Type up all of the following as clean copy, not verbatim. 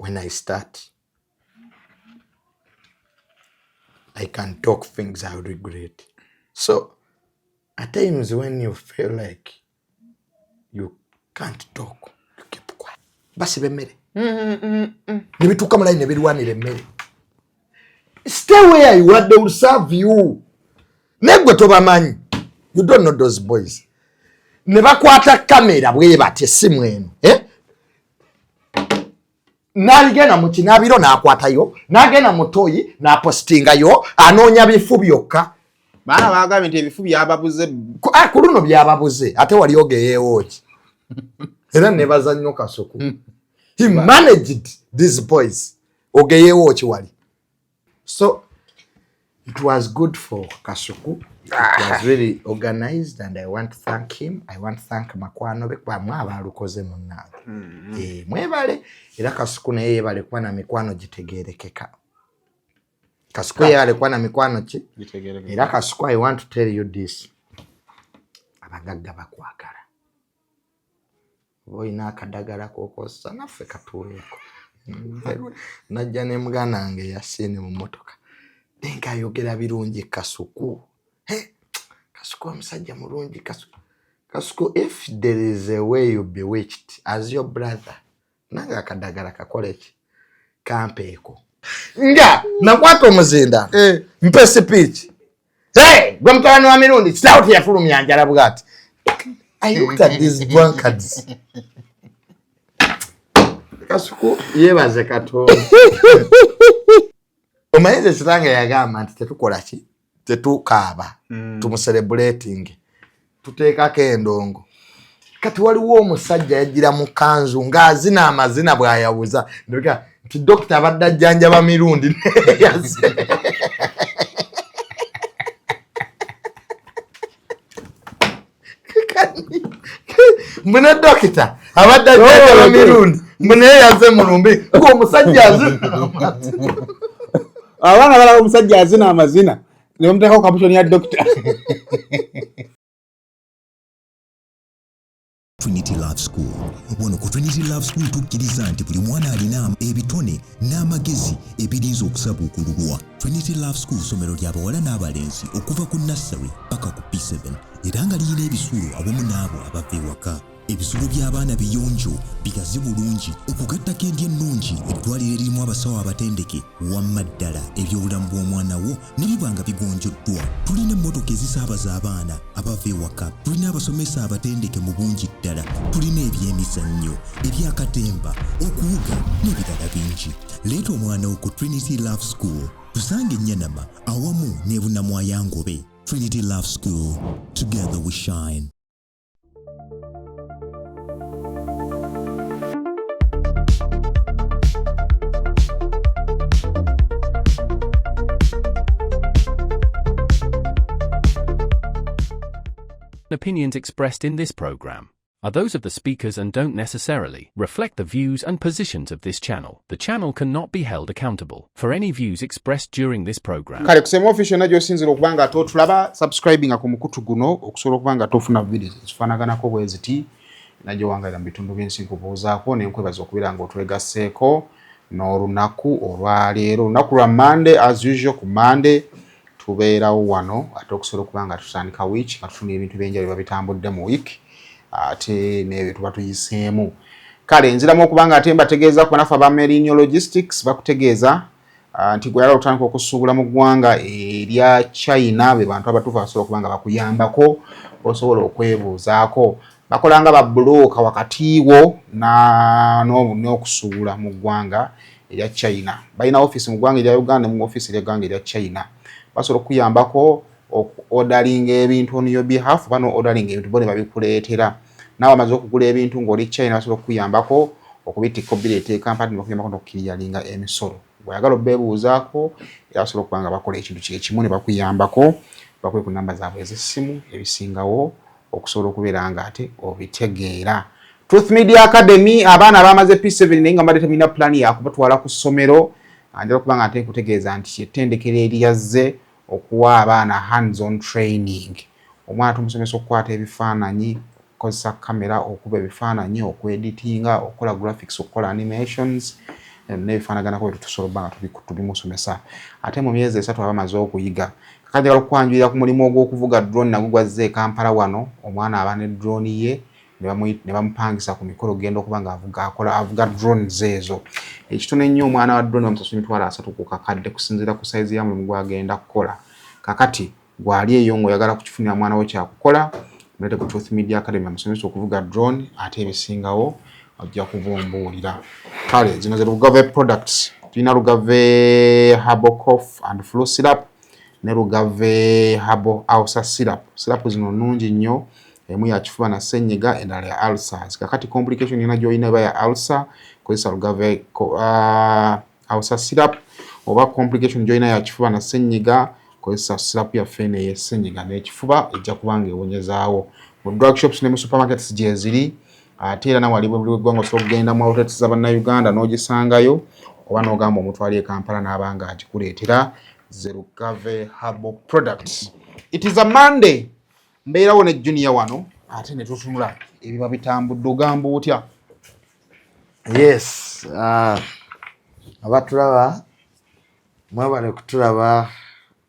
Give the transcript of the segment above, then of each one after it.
when I start, I can talk things I regret. So at times when you feel like you can't talk, you keep quiet. Basi bemere. Nibituka mala nebirwanire mmere. Stay where you are, they will serve you. Negwe tobamanyi. You don't know those boys. Nebakwata kamera bwe bate simu eno. Nagena mu kinabiro nakwatayo, nagena mutoyi na postinga yo, anonya bifu byokka. Bana bagambye nti ebifu byababuze. Kuluno byababuze ate wali ogeyewo ki. Era nebaza nnyo Kasuku. He managed these boys. Ogeyewo ki wali. So it was good for Kasuku. It was really organized, and I want to thank him. I want to thank Makwano bekwa mwabalukoze munnaga. Mwebale era Kasuku naye yebale kwa na mikwano gitegerekeka. Kasuku yeye alikuwa na mikwano ki gitegerekeka. Era Kasuku, I want to tell you this. Abagagga bakwagala. Boyina akadagala kokosa naffe katuweko. Najja ne mganange yasine mu motoka. Denga yogera birungi Kasuku. Kasuku omusajja mulungi Kasuku. Kasuku, if there is a way you bewitched as your brother, nanga akadagala kakoleki kampeeko. Nga nakwata omuzinda. Mpe speech. Gwe mutwani wa Mirundi sauti ya fulumya njala bugati. I looked at these drunkards. Kasuku yebaze Katonda. Omanyize kitange yagamba nti tetukola ki? Tetukaaba. Tumuselebrating. Tuteekako endongo. Kati waliwo omusajja yagira mu kanzu ng'azina amazina bw'ayawuza. Ndika nti Dr. abadde ajjanjaba Mirundi. Mune Dr. abadde ajjanjaba Mirundi. Mune yaze mulumbi. Ng'omusajja azina. Abaana balaba omusajja azina amazina. Ne bamuteekako kapushoni ya Dr. Trinity Love School. Wano ku Trinity Love School tukkiriza nti buli mwana alina ebitone n'amagezi ebirinza okusabuukululwa. Trinity Love School somero ly'abawala n'abalenzi okuva ku nursery paka ku P7 era nga liyina ebisulo awamu n'abo abava ewaka. Ebisulo by'abaana biyonjo bigazi bulungi okugattako endya ennungi eddwaliro eririmu abasawo abatendeke wamma ddala ebyobulamu bw'omwana wo ne biba nga bigonjoddwa. Tulina emmotoka ezisaabaza abaana abava ewaka, tulina abasomesa abatendeke mu bungi ddala, tulina ebyemizannyo, ebyakatemba, okuwuga n'ebirala bingi. Leeta omwana wo ku Trinity Love School tusange Nyanama awamu ne Bunnamwaya Ngobe. Trinity Love School, together we shine. Opinions expressed in this program are those of the speakers and don't necessarily reflect the views and positions of this channel. The channel cannot be held accountable for any views expressed during this program. Kale kusema official najjo osinzira okubanga totulaba subscribing ku mukutu guno okusobola okubanga tofuna videos zifaanaganako bwe ziti najjo wangaira mu bitundu by'ensi kubuuzaako n'enkwebaza okubeera ng'otwegasseeko n'olunaku olwaleero. Olunaku lwa Monday as usual. Ku Monday tubeerawo wano ate okusobola okubanga tutandika week nga tufuna ebintu by'enjawulo bitambudde mu week ate n'ebyo tuba tuyiseemu. Kale nziramu okubanga ate mbategeeza ku banafu aba Marine Logistics bakutegeeza nti gwe yala otandika okusuubula mu ggwanga erya China be bantu abatuufu abasobola okubanga bakuyambako osobola okwebuuzaako. Bakolanga ba broker wakati wo n'okusuubula mu ggwanga erya China. Balina office mu ggwanga erya Uganda mu office erya erya China. Basobola okuyambako ordering ebintu on your behalf bano ordering ebintu bone babikuleetera. Nawe amaze okugula ebintu ng'oli China basobola okuyambako okubitika obireete company bakuyambako n'okukiriyalinga emisolo. Bw'oyagala obbeebuuzaako era basobola okubanga bakola ekintu kimu ne bakuyambako bakuwe ku namba zaabwe ez'essimu ebisingawo okusobola okubeera nga ate obitegeera. Truth Media Academy abaana abamaze P7 naye nga mbadde temulina plan yakubatwala ku ssomero andira okubanga ate nkutegeeza nti ettendekero eryazze okuwa abaana hands-on training. Omwana tumusomesa okukwata ebifaananyi, okukozesa kamera okuba ebifaananyi, okweditinga, okukola graphics, okukola animations nebifaanagana ko tusobola nga tubimusomesa ate mu myezi 3 abamaze okuyiga kakati njagala okwanjulira ku mulimu ogw'okuvuga drone nagwo gwazze Kampala wano omwana aba ne drone ye ne bamupangisa ku mikolo genda okuba nga avuga drones ezo ekitone nnyo omwana wa drone bamusasula $300 ku kakadde kusinziira ku size ya mulimu gwagenda kukola kakati gwali eyo ng'oyagala kukifunira mwana we kyakukola mulete ku Truth Media Academy amusomesa okuvuga drone ate ebisingawo ajja kubumbuulira kale zino ze Lugave products tulina Lugave herbal cough and flu syrup ne Lugave herbal ulcer syrup zino nnungi nnyo emu ya kifuba na ssenyiga endala ya ulcers kakati complication yona gy'olina eba ya ulcer kozesa Lugave ulcer syrup oba complication gy'olina ya kifuba na ssenyiga kozesa syrup ya fene ye ssenyiga n'ekifuba ejja kubanga ewonyezaawo mu drug shops ne mu supermarkets gye ziri ate era nawali buli ggwanga osobola okugenda mu outlets z'Abannayuganda n'ogisangayo oba n'ogamba omutwali e Kampala n'abanga agikuleetera ze Lugave herbal products. It is a Monday mbeerawo ne junior wano ate ne tutunula ebiba bitambudde ogamba otya? Yes, abatulaba mwebale kutulaba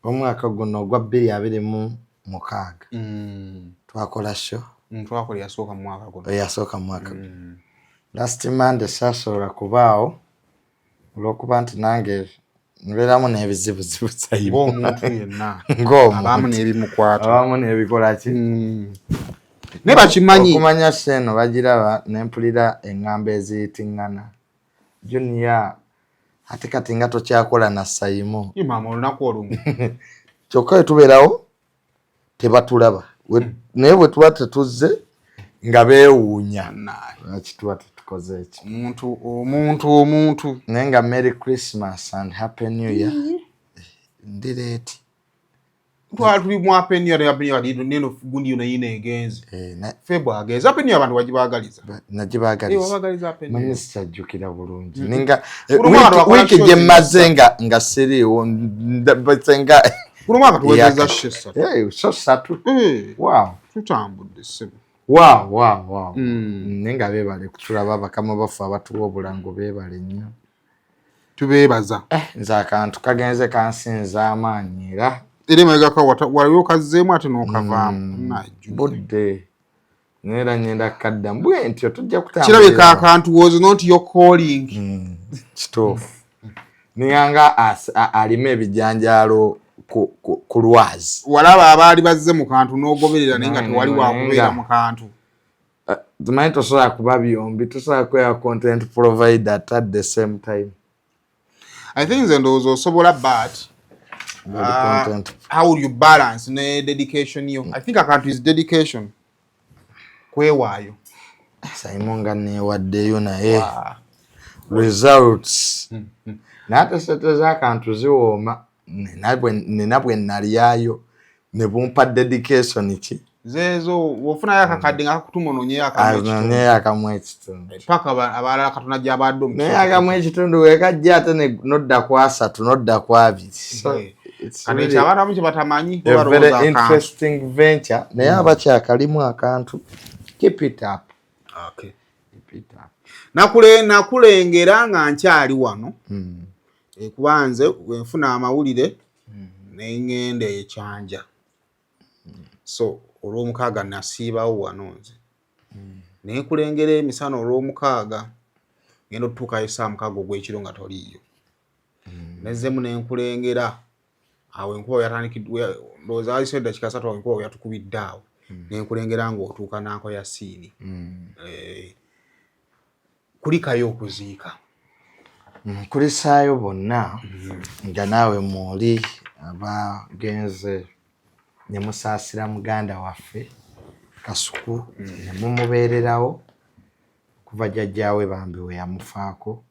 omwaka guno ogwa 2026 twakola show twakola yasooka mu mwaka guno yasooka mu mwaka last Monday saasobola kubaawo olw'okuba nti nange nbeeramu n'ebizibuzibu sayibo omuntu yenna abamu n'ebimukwata abamu n'ebikola ki ne bakimanyi okumanya seno bagiraba n'empulira eŋŋambo eziyitiŋŋana junior ate kati nga tokyakola na sayimu maama olunaku olumu kyokka we tubeerawo tebatulaba naye bwe tuba tetuzze nga beewuunya lwaki tuba tetukoze eki omuntu naye nga Merry Christmas and Happy New Year ndireeti tuli mu Happy New Year neno gundi yona yine egenze February agenze Happy New Year abantu bagibaagaliza nagibaagaliza manyi sikyajjukira bulungi ninga wiiki gye mmaze nga siriiwo nga kuno mwaka tuwezezza shesa so satu wow tutambudde ssebo wow nenga beebale kutulaba bakama baffe abatuwa obulango beebale nnyo tubeebaza nze akantu kagenze kansinza amaanyi era emabegaka waliwo okazzeemu ate n'okavaamu budde neera ngenda kukaddamu bwe ntyo tujja kutambula kirabika akantu was not your calling kituufu niyanga alima ebijanjaalo ku lwazi walaba abaali bazze mu kantu n'ogoberera naye nga tewali wakubeera mu kantu tumanyi tosobola kuba byombi tosobola kubeera content provider at the same time I think nze ndowooza osobola but how will you balance ne dedication yo? I think akantu is dedication kwewaayo sayimu nga neewaddeyo naye results naate sente z'akantu ziwooma nina bwe nalyayo ne bumpa dedication ki zeezo wofunayo akakadde nga kakutuma ononyeyo akamu ekitundu paka abalala katona gy'abadde naye akamu ekitundu wekajja ate nodda ku 3 nodda ku 2 kati ekyabaana kye batamanyi a very interesting venture naye abakyakalimu akantu keep it up. Nakulengera nga nkyali wano kuba nze wenfuna amawulire n'engenda ekyanja so olw'omukaaga nasiibawo wano nze naye kulengera emisana olw'omukaaga ngenda otutuukayo saa mukaaga ogw'ekiro nga toliiyo nezzemu nenkulengera awo enkuba yatandikidde ndowooza waliso eddakiika 3 awo enkuba yatukubidde awo nenkulengera ng'otuuka nanko ya siini kulikayo okuziika kulisaayo bonna nga naawe mwoli abagenze ne musaasira muganda waffe Kasuku ne mumubeererawo kuva jjajjaawe Bambi we yamufaako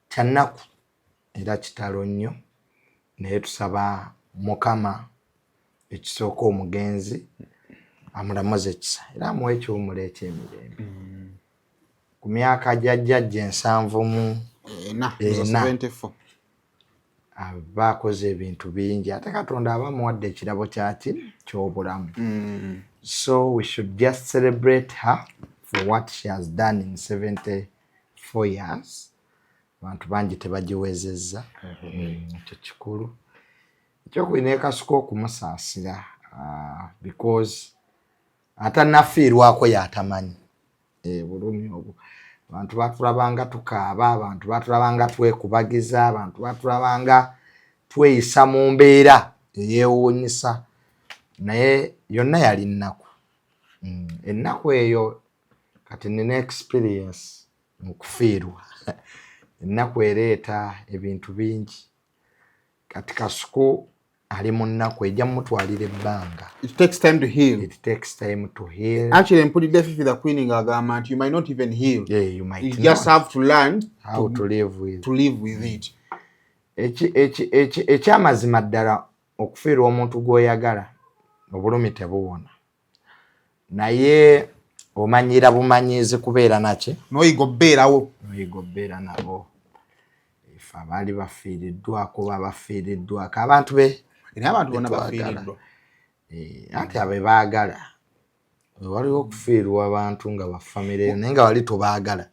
kyannaku era kitalo nnyo naye tusaba Mukama ekisooka omugenzi amulamuze ekisa era amuwa ekiwumula eky'emirembe ku myaka jjajja 74 bakoze ebintu bingi ate Katonda abamuwadde ekirabo ky'obulamu so we should just celebrate her for what she has done in 74 years abantu bangi tebagiwezezza ekyo kikulu ekyokulina Kasuku okumusaasira because atanafiirwako yatamanyi bulumi obwo abantu batulabanga tukaaba abantu batulabanga twekubagiza abantu batulabanga tweyisa mu mbeera eyewuunyisa naye yonna yali nnaku ennaku eyo kati nina experience mu kufiirwa ennaku ereeta ebintu bingi kati Kasuku ali mu nnaku ejja mutwalira ebbanga. It takes time to heal. It takes time to heal. Actually, mpulidde Fifi the Queen ng'agamba nti you might not even heal. Yeah, you might you just have to learn how to live with it. Ekyamazima ddala okufiirwa omuntu gw'oyagala obulumi tebuwona naye omanyira bumanyiizi kubeera naki n'oyiga obbeerawo nabo ife abaali bafiiriddwako babafiiriddwako abantu be era abantu bonna bafiiriddwa anti abe baagala waliwo okufiirwa abantu nga bafamire naye nga wali tobaagala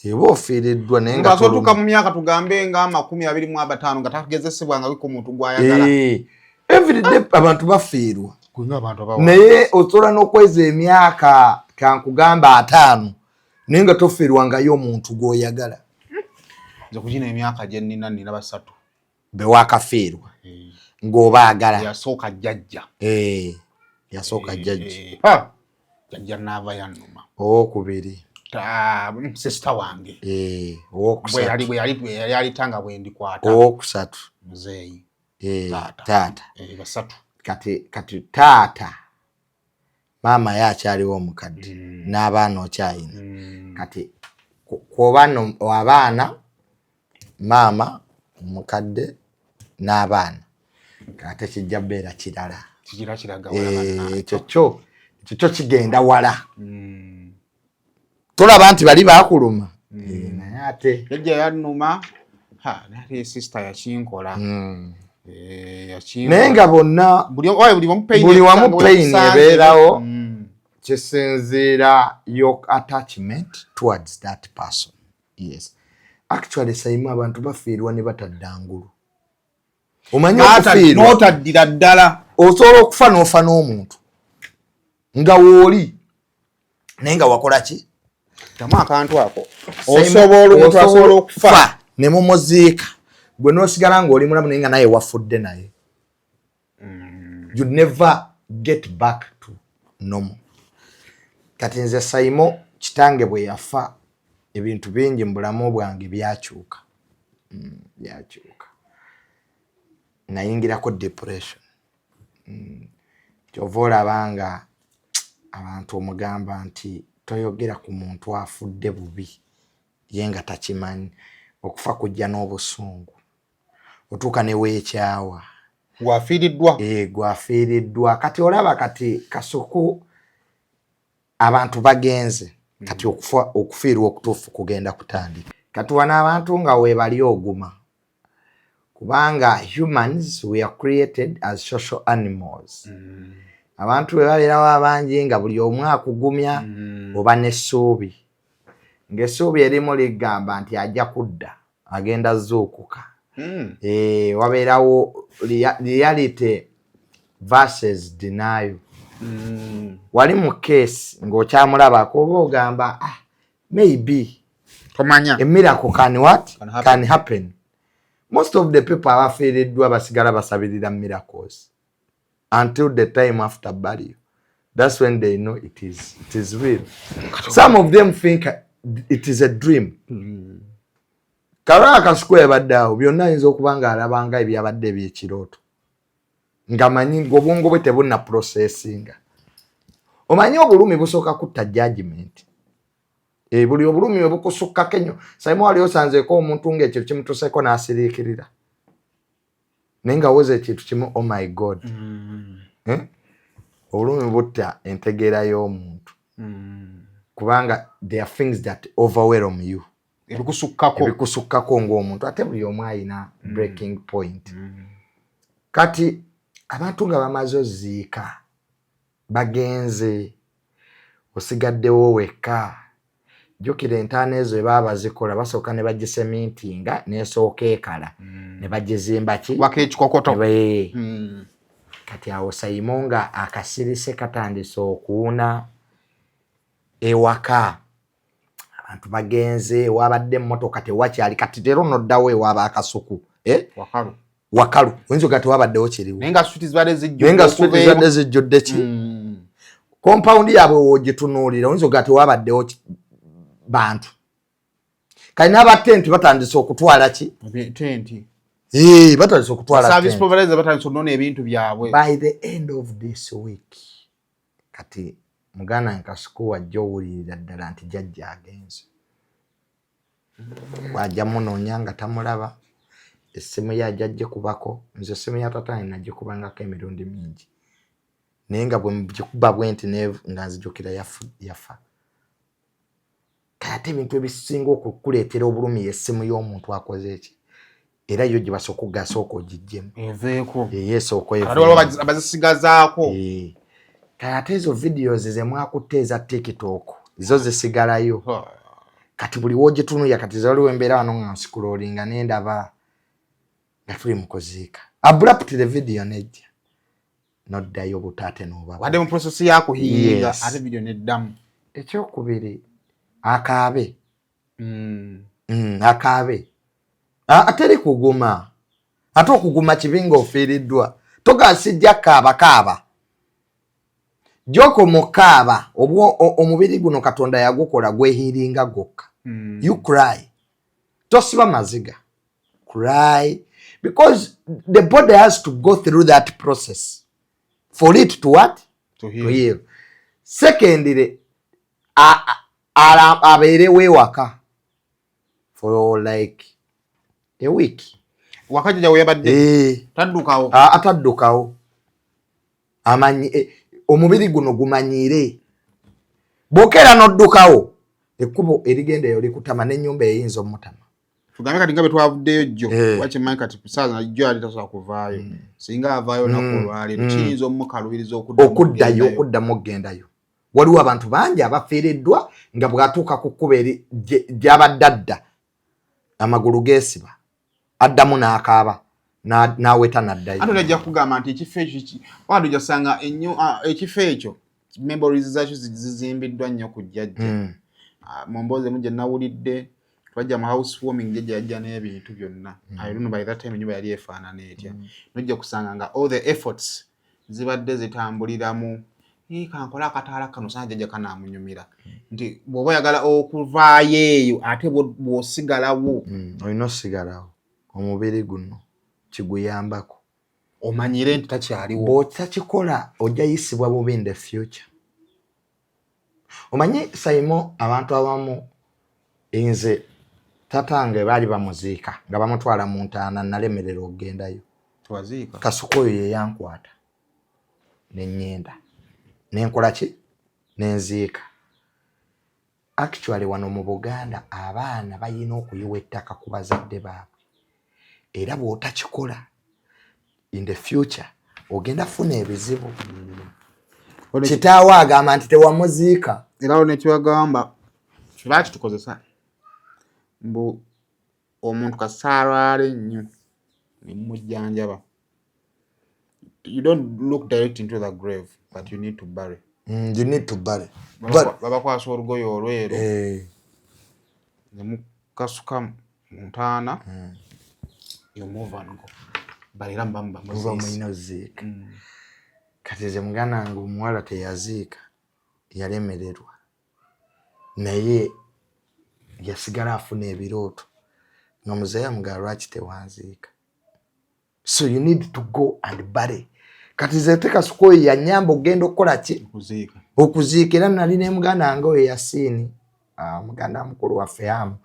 eba ofiiriddwa naye nga tuka mu myaka tugambe nga 25 nga tagezesebwa nga wiko omuntu gw'ayagala everyday abantu bafiirwa naye osobola n'okweza emyaka kankugamba 5 naye nga tofiirwangayo omuntu gw'oyagala. Nze kugina emyaka gye nnina 3 bewakafiirwa ng'obaagala yasooka jjajja yasooka jjajja jjajja n'ava yannuma owokubiri sister wange owokusatu bwe yali alitanga bwe ndikwata owokusatu muzeeyi taata basatu kati taata maama ye akyaliwo omukadde n'abaana okyayina kati kwobano abaana maama omukadde n'abaana kati kijja beera kirala ekyo kigenda wala tolaba nti bali bakuluma naye ate jjajja yannuma naye sister yakinkola naye nga bonna buli wamu pain ebeerawo kisinziira your attachment towards that person. Yes, actually saimu abantu bafiirwa ne bataddangulu omanyi okufiirwa n'otaddira ddala osobola okufa n'ofa n'omuntu nga wooli naye nga wakola ki tamu akantu ako osobola okufa ne mumuziika gwe n'osigala ng'oli mulamu naye nga naye wafudde naye you never get back to normal. Kati nze Saimo kitange bwe yafa ebintu bingi mu bulamu bwange byakyuka nayingirako depression kyova olabanga abantu omugamba nti toyogera ku muntu afudde bubi ye nga takimanyi okufa kujja n'obusungu otuuka ne weekyawa gwafiiriddwa kati olaba kati Kasuku abantu bagenze kati okufiirwa okutuufu kugenda kutandika kati wana abantu nga webali oguma kubanga humans we are created as social animals. Abantu bebabeerawo abangi nga buli omu akugumya oba n'essuubi ng'essuubi erimu ligamba nti ajja kudda agenda zuukuka wabeerawo reality versus denial. Wali mu case ng'okyamulabako oba ogamba maybe tomanya a miracle can happen. Most of the people abafiiriddwa basigala basabirira miracles until the time after burial. That's when they know it is real. Some of them think it is a dream. Kabaka Kasuku yabadde awo byonna ayinza okuba ng'alabanga ebyabadde eby'ekirooto ng'amanyi ng'obwongo bwe tebunna processinga. Omanyi obulumi busooka kutta judgment. Buli obulumi obukusukkako ennyo Saimo wali osanzeeko omuntu ng'ekyo kimutuseeko n'asiriikirira naye nga woza ekintu kimu oh my god. Obulumi butta entegeera y'omuntu kubanga there are things that overwhelm you ebikusukkako ng'omuntu ate buli omu ayina breaking point. Kati abantu nga bamaze oziika bagenze osigaddewo wekka jukira entaana ezo baba bazikola basooka ne bagisemintinga nesooka ekala ne bagizimba ki waka ekikokoto kati awo Sayimonga akasirise katandise okuwuna ewaka abantu bagenze wabadde emmotoka tewakyali kati tero noddawo ewaaba Akasuku wakalu oyinza ogati wabaddewo kiriwo naye nga switi zibadde zijjudde ki compound yaabwe wogitunuulira oyinza ogati wabaddewo bantu kali n'abatenti batandise okutwala ki batandise okutwala service providers batandise okunoona ebintu byabwe by the end of this week kati muganda Kasuku wajja owulirira ddala nti jjajja agenze wajja munoonya nga tamulaba essimu ye ajja kubako nze essimu ya tataani nagikubangako emirundi mingi naye nga bwe mugikuba bwenti nga nzijukira yafa kati ebintu ebisinga okukuleetera obulumi essimu y'omuntu akoze eki era yo gye basooka okugasooka ogijjemu eveeko esooka abazisigazaako kati ezo videos ze mwakutte eza TikTok zo zisigalayo kati buli wogitunuya kati zaliwo embeera wano nga nscrollinga nendaba nga tuli Mukuziika abruptly video nejja noddayo butaate n'obaba wadde mu process yakuhiinga ate video neddamu ekyokubiri akaabe akaabe ateri kuguma ate okuguma kibinga ofiiriddwa togasijja kaaba joko mukaaba omubiri guno Katonda yagukola gwehiringa gokka you cry tosiba maziga cry because the body has to go through that process for it to what to heal. Secondly abeerewo ewaka for like a week wakati jawe yabadde taddukawo ataddukawo amanyi omubiri guno gumanyire bokera noddukawo ekkubo erigenda eyo likutama n'ennyumba eyinza omutama tugambe kati nga bwe twavuddeyo jjo wakimanyi kati pusaaza jjo ali tasobola kuvaayo singa avaayo nakolwaliro kiyinza omukalubiriza okuddamu okugendayo waliwo abantu bangi abafiiriddwa nga bw'atuuka ku kkuba gy'abadde adda amagulu geesiba addamu n'akaaba n'aweta n'addayo ate najja kugamba nti ekifo ekyo wandi ojasanga ekifo ekyo memories zaakyo zizimbiddwa nnyo ku jjajja mu mboozi emu gye nawulidde twajja mu house warming jjajja yajja n'ebintu byonna ayoluno by that time ennyumba yali efaanana etya nojja kusanga nga all the efforts zibadde zitambuliramu kankola akataala kano sanja jjajja kanaamunyumira nti bw'oba oyagala okuvaayo eyo ate bw'osigalawo olina osigalawo omubiri guno kiguyambako omanyire nti takyaliwo bw'otakikola ojja yisibwa bubi in the future omanyi Sayimo abantu abamu nze tatange baali bamuziika nga bamutwala mu ntaana nalemerera okugendayo twaziika Kasuku oyo yeyankwata nenyenda nenkola ki nenziika actually wano mu Buganda abaana bayina okuyiwa ettaka ku bazadde baabwe era bw'otakikola in the future ogenda funa ebizibu kitaawo agamba nti tewamuziika era nekiwagamba lwaki tukozesa mbu omuntu kasaalwale nnyo nemujjanjaba you don't look direct into the grave but you need to bury you need to bury babakwasa olugoye olweru nemukasuka mu ntaana you move and go balira mbamba muzina oziika kati ze muganda wange omuwala teyaziika yalemererwa naye yasigala afuna ebirooto nga muzeeyi amugamba lwaki tewanziika so you need to go and bury kati ze Kasuku oyo yanyamba okugenda okukola ki okuziika era nali ne muganda wange oyo Yasiini muganda mukulu waffe amu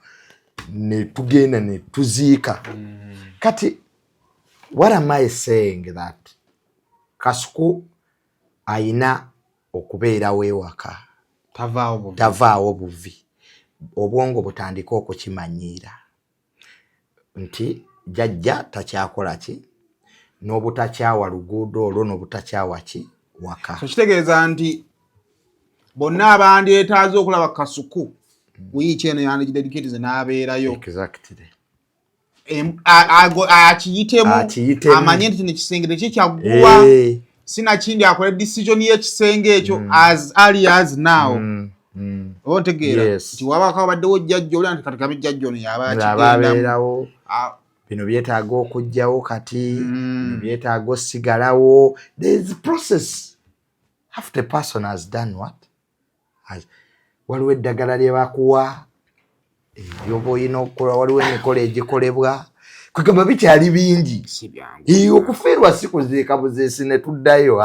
ne tugenda ne tuziika kati what am I saying that Kasuku ayina okubeerawo ewaka tavaawo buvi obwongo butandika okukimanyiira nti jjajja takyakola ki n'obutakyawa luguudo olwo n'obutakyawa ki waka so kitegeeza nti bonna abandyetaaze okulaba Kasuku wiiki eno yandidedicatize n'abeerayo exactly akiyitemu amanye nti nekisenge tekyaggwa sinakindi akole decision y'ekisenge ekyo as early as now otegeera nti wabako baddewo jjajja oli anti kati jjajja ono yababeerawo bino byetaaga okujjawo kati bino byetaaga osigalawo. There is a process after the person has done what waliwo eddagala lye bakuwa ebyoba olina okukola waliwo emikolo egikolebwa kwegamba bikyali bingi okufiirwa si kuziika buziisi ne tuddayo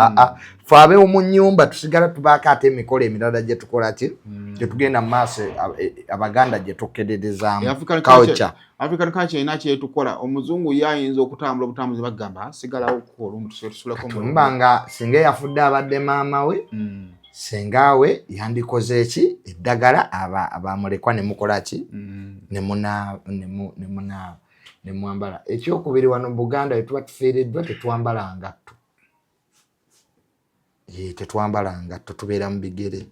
fe abeewo mu nnyumba tusigala tubaako ate emikolo emirala gye tukola ki gye tugenda mu maaso abaganda gye tukeredezaamu culture. African culture ina kyetukola omuzungu yayinza okutambula obutambuzi bagamba sigalawo okukola omutusuleko mbanga singa yafudde abadde maama we senga we yandikoze eki eddagala abamulekwa ne mukola ki ne mwambala. Ekyokubiri wano Buganda etuba tufiiriddwa tetwambala ngatto tetwambala ngatto tubeera mu bigere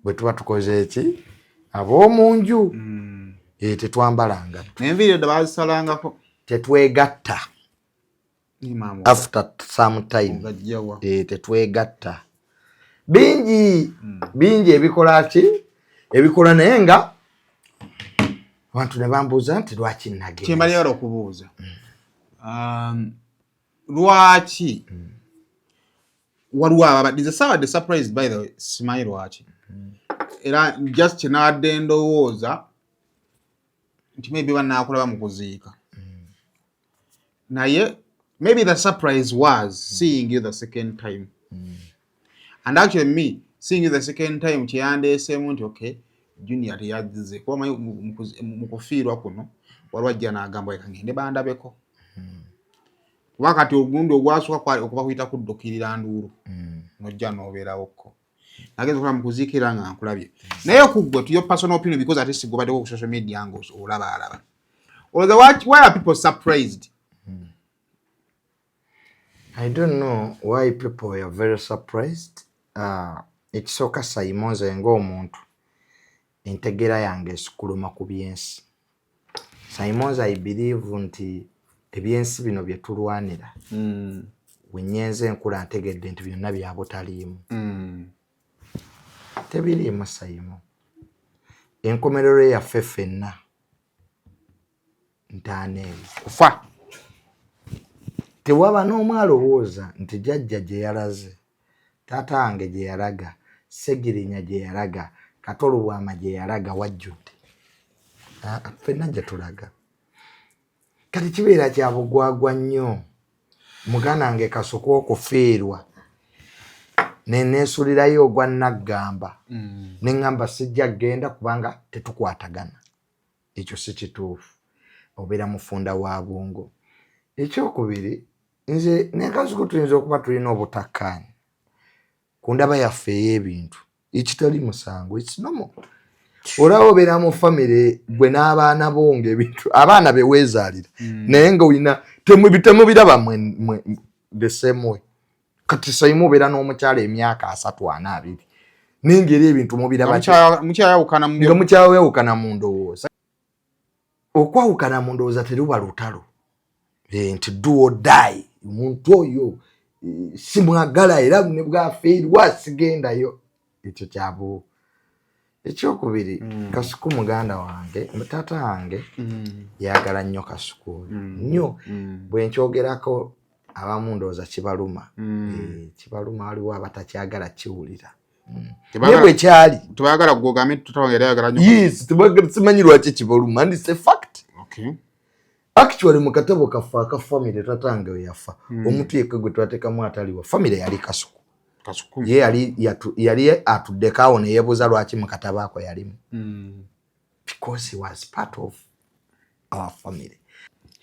bwe tuba tukoze eki ab'omu nju tetwambala ngatto n'enviiri edda bazisalangako tetwegatta after some time tetwegatta bingi ebikola ki ebikola naye nga abantu ne bambuuza nti lwaki nagenda kyembalira okubuuza lwaki waliwo ababaddiza sabadde surprised by the way simanyi lwaki era just kyenabadde ndowooza nti maybe banaakulaba mu kuziika naye maybe the surprise was seeing you the second time and actually me seeing you the second time kyeyandeeseemu nti okay Junior teyazze kuba manyi mu kufiirwa kuno waliwo ajja n'agamba reka ngende bandabeko wakati ogundi ogwasooka okuba kuyita kuddukirira nduulu nojja n'obeerawokko nagenza okulaba mu kuziikira nga nkulabye naye kuggwe to your personal opinion because ate sigobaddewo ku social media nga olaba why are people surprised? I don't know why people are very surprised. Ekisooka Saimonze ng'omuntu entegera yange esikuluma ku byensi. Saimonze I believe nti ebyensi bino bye tulwanira wenyenze enkula ntegedde nti byonna bya butaliimu tebiriimu Saimo. Enkomerero yaffe ffenna ntaana eyo kufa tewaba n'omu alowooza nti jjajja gye yalaze taata wange gye yalaga Segirinya gye yalaga Katolo Bwama gye yalaga wajjudde ffenna gye tulaga kati kibeera kya bugwagwa nnyo muganda wange Kasuku okufiirwa neneesulirayo ogwa Naggamba neŋŋamba sijja kgenda kubanga tetukwatagana ekyo si kituufu obeera mufunda wa bwongo. Ekyokubiri nze ne Kasuku tuyinza okuba tulina obutakkaanya ku ndaba yaffe ey'ebintu ekitali musango it's normal. Olaba obeera mu famire gwe n'abaana bo ng'ebintu abaana beweezaalira naye nga olina temubiraba the same way. Kati Saimu obeera n'omukyala emyaka 32 n'engeri ebintu mubiraba nga mukyawewukana mu ndowooza. Okwawukana mu ndowooza teruba lutalo nti do or die omuntu oyo simwagala era ne bwafiirwa sigendayo ekyo kyabo. Ekyokubiri Kasuku muganda wange mutata wange yagala nnyo Kasuku nnyo bwe nkyogerako abamu ndowooza kibaluma kibaluma waliwo abatakyagala kiwulira naye bwe kyali tebayagala kugogambe tutawagera yagala nnyo yes simanyi lwaki kibaluma and it's a fact. Actually mu katabo kaffe aka family tatange we yafa omuntu yekka gwe twateekamu ataliwa family yali Kasuku ye yali atuddeko ne yeebuuza lwaki mu katabo ako yalimu because he was part of our family.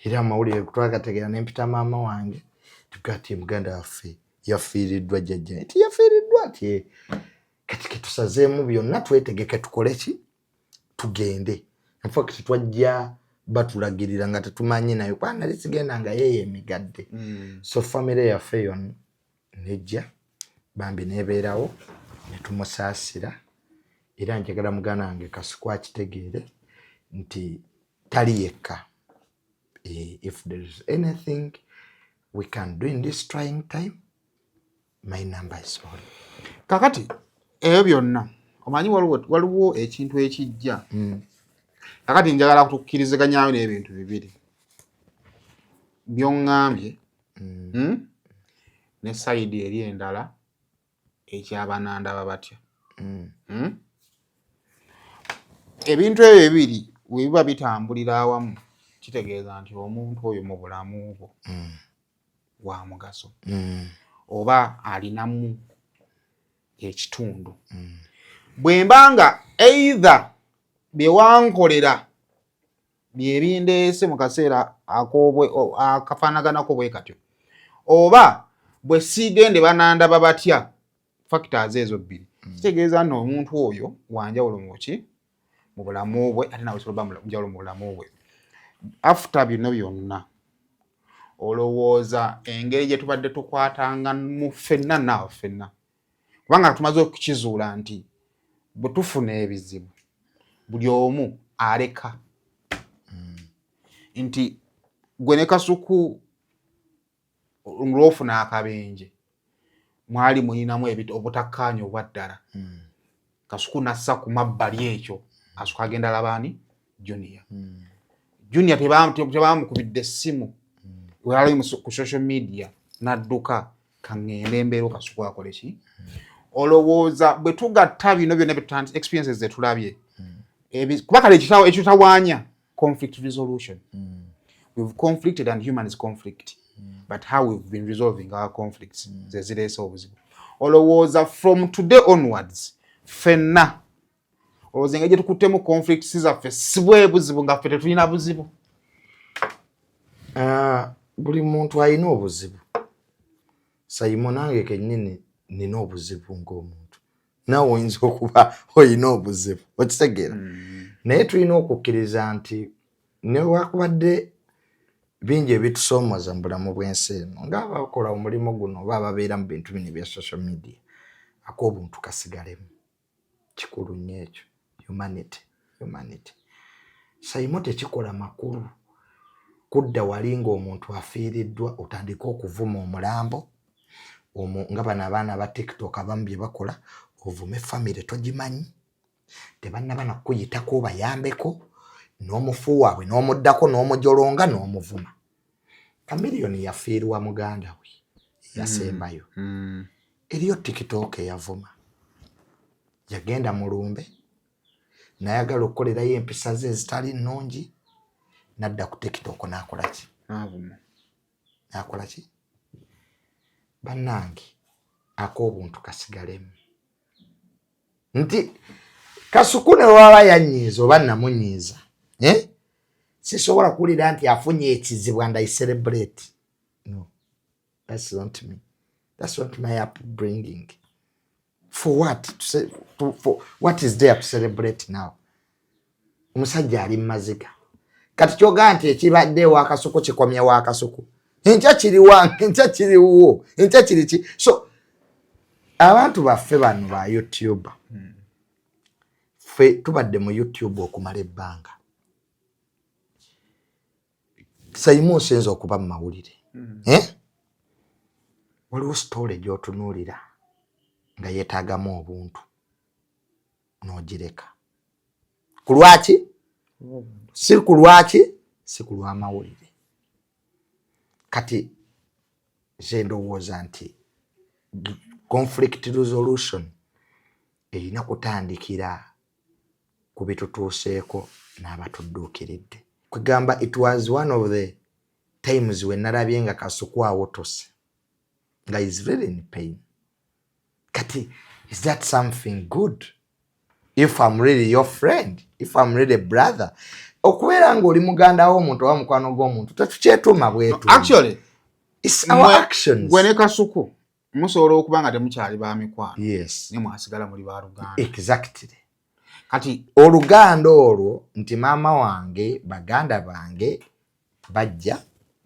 Era amawulire twagategeera n'empita maama wange tugati muganda waffe yafiiriddwa jjajja nti yafiiriddwa ati kati ketusazeemu byonna twetegeke tukole ki tugende. In fact twajja batulagirira nga tetumanyi nayo kwa nali sigenda nga yeye emigadde so family yaffe yonna nejja Bambi nebeerawo ne tumusaasira era njagala muganda wange Kasuku akitegeere nti tali yekka. If there is anything we can do in this trying time, my number is on. Kakati ebyo byonna omanyi waliwo ekintu ekijja. Kakati njagala kutukkiriziganyaayo n'ebintu bibiri by'oŋŋambye ne sayidi eri endala ekyabananda babatya. Ebintu ebyo bibiri we biba bitambulira awamu kitegeeza nti omuntu oyo mu bulamu bwo wa mugaso oba alinamu ekitundu. Bwe mbanga either bye wankolera bye bindeese mu kaseera akafaanaganako bwe katyo oba bwe siigende bananda babatya, factors ezo bbiri kitegeeza nno omuntu oyo wanjawulo mu bulamu bwe ate nawe sobola njawulo mu bulamu bwe. After bino byonna olowooza engeri gye tubadde tukwatanga mu ffenna naawe ffenna kubanga tumaze okukizuula nti bwe tufuna ebizibu buli omu aleka nti gwe ne Kasuku ng'ofuna akabenje mwali mulinamu obutakkaanya obwaddala. Kasuku nassa ku mabbali ekyo asooka agenda labaani Junior tebamukubidde essimu wali ku social media n'adduka kaŋŋende embeera Kasuku akole ki. Olowooza bwe tugatta bino byonna experiences ze tulabye kuba kale ekyo tawaanya conflict resolution. We've conflicted and humans conflict, but how we've been resolving our conflicts ze zireese obuzibu. Olowooza from today onwards ffenna olowooza engeri gye tukuttemu conflicts zaffe si bwe buzibu nga ffe tetulina buzibu. Buli muntu alina obuzibu. Sayimo nange kennyini nina obuzibu ng'omuntu. Naawe oyinza okuba olina obuzibu. Okitegeera? Naye tulina okukkiriza nti newakubadde bingi ebitusoomooza mu bulamu bw'ensi eno ng'abakola omulimu guno oba ababeera mu bintu bino ebya social media, ak'obuntu kasigalemu. Kikulu nnyo ekyo. Humanity. Sayimo tekikola makulu kudda wali ng'omuntu afiiriddwa otandika okuvuma omulambo nga bano abaana ba TikTok abamu bye bakola, ovume famire togimanyi, tebannaba nakuyitako obayambeko, n'omufu waabwe n'omuddako n'omujolonga n'omuvuma. Kamiliyoni yafiirwa muganda we yasembayo. Eriyo TikTok eyavuma, yagenda mu lumbe n'ayagala okukolerayo empisa ze ezitali nnungi, n'adda ku TikTok n'akola ki? N'akola ki? Bannange ak'obuntu kasigalemu. Nti Kasuku ne waba yanyiiza oba namunyiiza, sisobola kuwulira nti afunye ekizibu and I celebrate. No, that's not me. That's not my upbringing. For what? For what is there to celebrate now? Omusajja ali Amaziga. Kati kyoga nti ekibadde wa Kasuku kikomye wa Kasuku. Enkya kiri wange, enkya kiri wo, enkya kiri ki. So abantu baffe bano ba YouTube. Ffe tubadde mu YouTube okumala ebbanga. Sayimo osenza okuba mu mawulire. Waliwo story gy'otunuulira nga yeetaagamu obuntu n'ogireka. Ku lwaki? Si ku lwaki? Si ku lw'amawulire. Kati nze ndowooza nti conflict resolution erina kutandikira ku bitutuuseeko n'abatudduukiridde. Kugamba it was one of the times when nalabye nga Kasuku awotose nga is really in pain. Kati is that something good? If I'm really your friend, if I'm really a brother, okubeera ng'oli muganda w'omuntu oba mukwano gw'omuntu tetukyetuma bwetu. Actually, it's our actions. Gwe ne Kasuku musobola okuba nga temukyali ba mikwano. Yes. Ne mwasigala muli ba luganda. Exactly. Kati oluganda olwo nti maama wange baganda bange bajja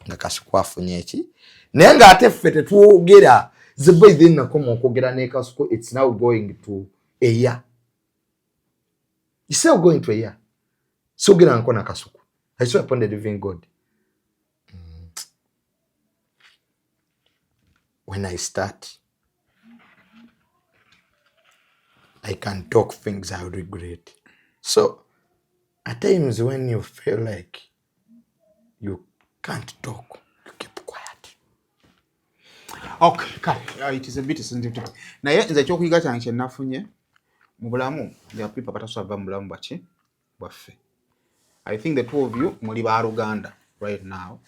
nga Kasuku afunye eki naye ng'ate ffe tetwogera zibwe then nakoma okwogera ne Kasuku, it's now going to a year. You say going to a year. So get on Kasuku. I swear upon the living God. When I start, I can talk things I regret. So, at times when you feel like you can't talk, you keep quiet. Okay, it is a bit sensitive. Naye nze ekyokuyiga kyange kye nafunye mu bulamu ya people batasava mu bulamu bwaffe. I think the two of you muli ba Luganda right now.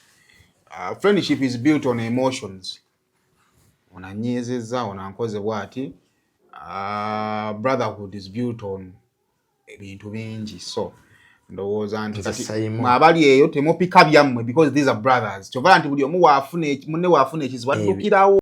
Friendship is built on emotions. Onanyezeza, onankoze bwati. Brotherhood is built on ebintu bingi. So ndowooza nti kati mwabali eyo temupika byammwe because these are brothers. Kyova nti buli omu munne waafuna ekizibu addukirawo.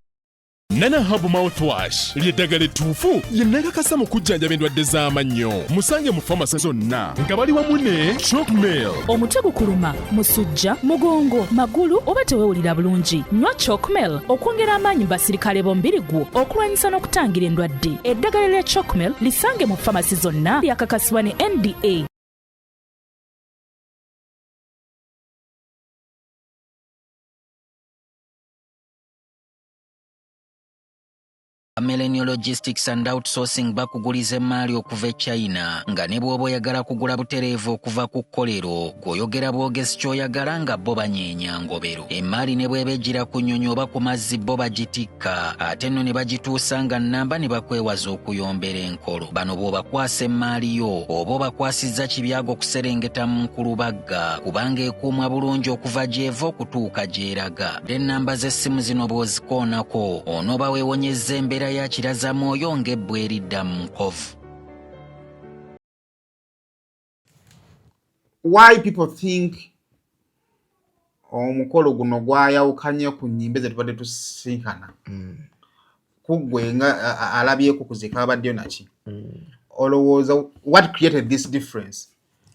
Nana Hub Mouthwash ly'eddagala ettuufu ye nnakakasa mu kujjanjaba endwadde z'amannyo. Musange mu famasi zonna nga bali wamu ne Chalkmail. Omutwe gukuluma, musujja, mugongo, magulu oba teweewulira bulungi. Nywa Chalkmail okwongera amaanyi mu basirikale b'omubiri gwo okulwanyisa n'okutangira endwadde. Eddagala lya Chalkmail lisange mu famasi zonna lyakakasibwa ne NDA. Millennial Logistics and Outsourcing bakuguliza emaali okuva e China nga ne bw'oba oyagala kugula butereevu okuva ku kkolero gw'oyogera bwogezi ky'oyagala nga bo banyeenya ngobero. Emaali ne bw'eba ejjira ku nnyonyi oba ku mazzi bo bagitikka ate nno ne bagituusa nga nnamba ne bakwewaza okuyombera enkolo. Bano bw'obakwasa emaali yo oba obakwasizza kibyago okuserengeta mu nkulubagga kubanga ekuumwa bulungi okuva gy'eva okutuuka gy'eraga. Ennamba z'essimu zino bw'ozikoonako onooba weewonyezza embeera ya kiraza mwoyo ng'ebbwa eridda mu nkovu. Why people think omukolo guno gwayawukanye ku nnyimbe ze tubadde tusinkana kuggwe nga alabyeko kuziika abaddeyo naki olowooza what created this difference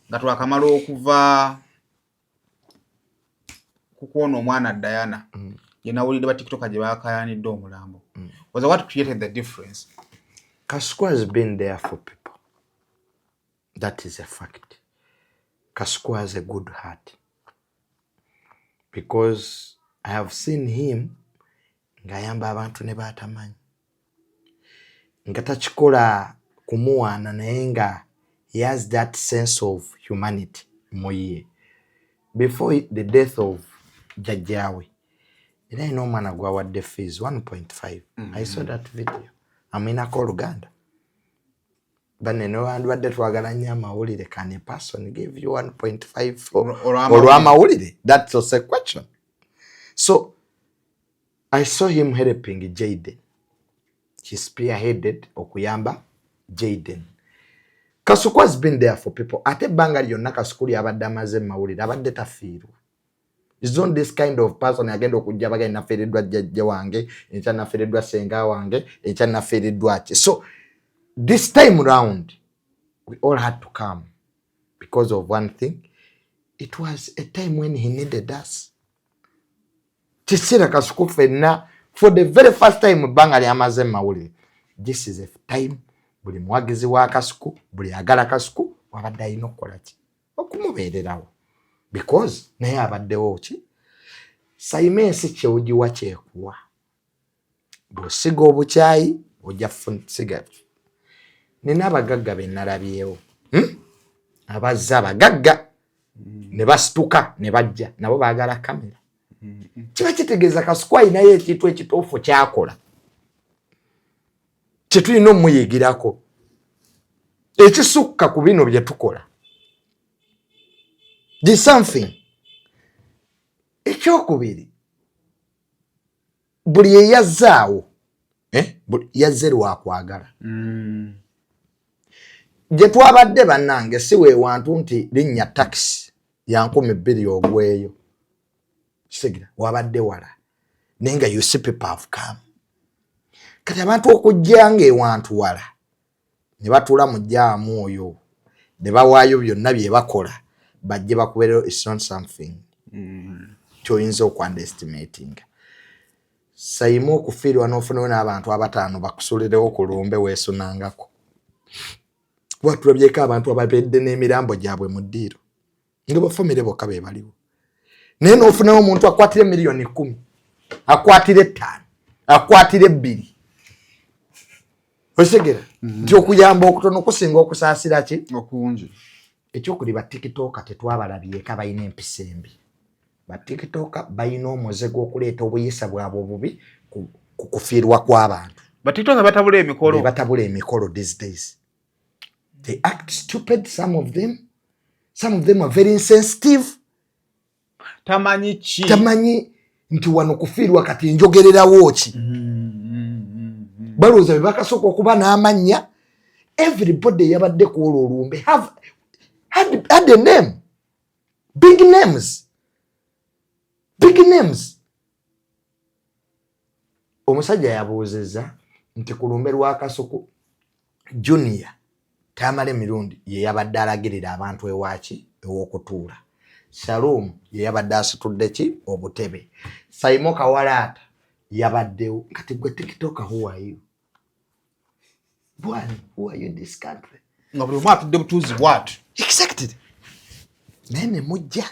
nga twakamala okuva kukwona omwana Diana yenawulidde batiktoka gye baakayanidde omulambo was what created the difference? Kasuku has been there for people. That is a fact. Kasuku has a good heart. Because I have seen him ngayamba abantu ne batamanyi. Ngatachikola kumuwana naye nga he has that sense of humanity moye. Before the death of Jjajjawe, era ino omwana gwawadde fees 1.5. I saw that video. Aminako Luganda. Banene wandwadde twagala nnyo amawulire. Can a person give you 1.5 for olw'amawulire? That's also a question. So, I saw him helping Jaden. He spearheaded okuyamba Jaden. Kasuku has been there for people. Ate banga lyonna Kasuku lyabadde amaze mawulire abadde tafiirwa. It's not this kind of person agenda okujja baga nafiiriddwa jjajja wange, enkya nafiiriddwa senga wange, enkya nafiiriddwa ki. So this time round we all had to come because of one thing. It was a time when he needed us. Kisira Kasuku fenna for the very first time banga lyamaze mawulire. This is a time buli mwagizi wa Kasuku, buli agala Kasuku wabadde alina okukola ki? Okumubeererawo. Because naye abaddewo ki sayimensi kyewugiwa kyekuwa bw'osiga obukyayi ojja siga nina abagagga be nalabyewo abazze abagagga ne basituka ne bajja nabo baagala kamera kiba kitegeeza Kasuku alinayo ekintu ekituufu kyakola kye tulina omuyigirako ekisukka ku bino bye tukola. There's something. Ekyokubiri. Buli yeyazzaawo. Yazze lwakwagala. Gye twabadde bannange si weewantu nti linnya taxi ya 2,000 ogweyo. Kisigira wabadde wala. Naye nga you see people have come. Kati abantu okujja ng'ewantu wala. Ne batuula mu jjaamu oyo. Ne bawaayo byonna bye bakola. Bajje bakubeerero it's not something kyoyinza okwanestimating. Sayimu okufiirwa n'ofunawo n'abantu abataano bakusulirewo ku lumbe weesunangako. watulabyeko abantu ababedde n'emirambo gyabwe mu ddiiro nga bafamire bokka be baliwo naye n'ofunawo omuntu akwatire miliyoni 10 akwatire 5 akwatire 2 osegera nti okuyamba okutono kusinga okusaasira ki okungi ekyokuli ba TikTok tetwabalabyeko abalina empisa embi ba TikTok balina omuze gw'okuleeta obuyisa bwabwe obubi ku kufiirwa kw'abantu ba TikTok batabula emikolo these days. They act stupid, some of them are very insensitive. Tamanyi nti wano kufiirwa kati njogererawo ki. Balowooza be bakasooka okuba n'amannya. Everybody yabadde ku olwo olumbe had a name. Big names. Omusajja yabuuzizza nti ku lumbe lwa Kasuku Junior Tamale Mirundi ye yabadde alagirira abantu ewaki ew'okutuula. Shalom ye yabadde asitudde ki obutebe. Saimo Kawalaata yabaddewo. Kati gwe TikTok, who are you? Who are you in this country? Nga buli omu atudde butuuzi bw'ati. Exactly. Naye ne mujja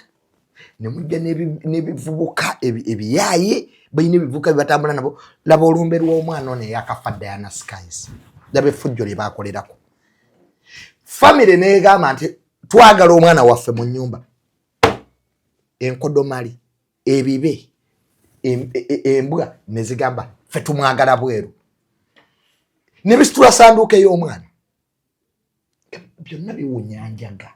n'ebivubuka ebiyaaye balina ebivubuka bibatambula nabo. Laba olumbe lw'omwana ono eyakafa Diana Skies. Laba effujjo lye baakolerako. Family neegamba nti twagala omwana waffe mu nnyumba. Enkodomali, ebibe, embwa ne zigamba ffe tumwagala bweru. Ne bisitula sanduuka ey'omwana. Byonna biwunyanjaga.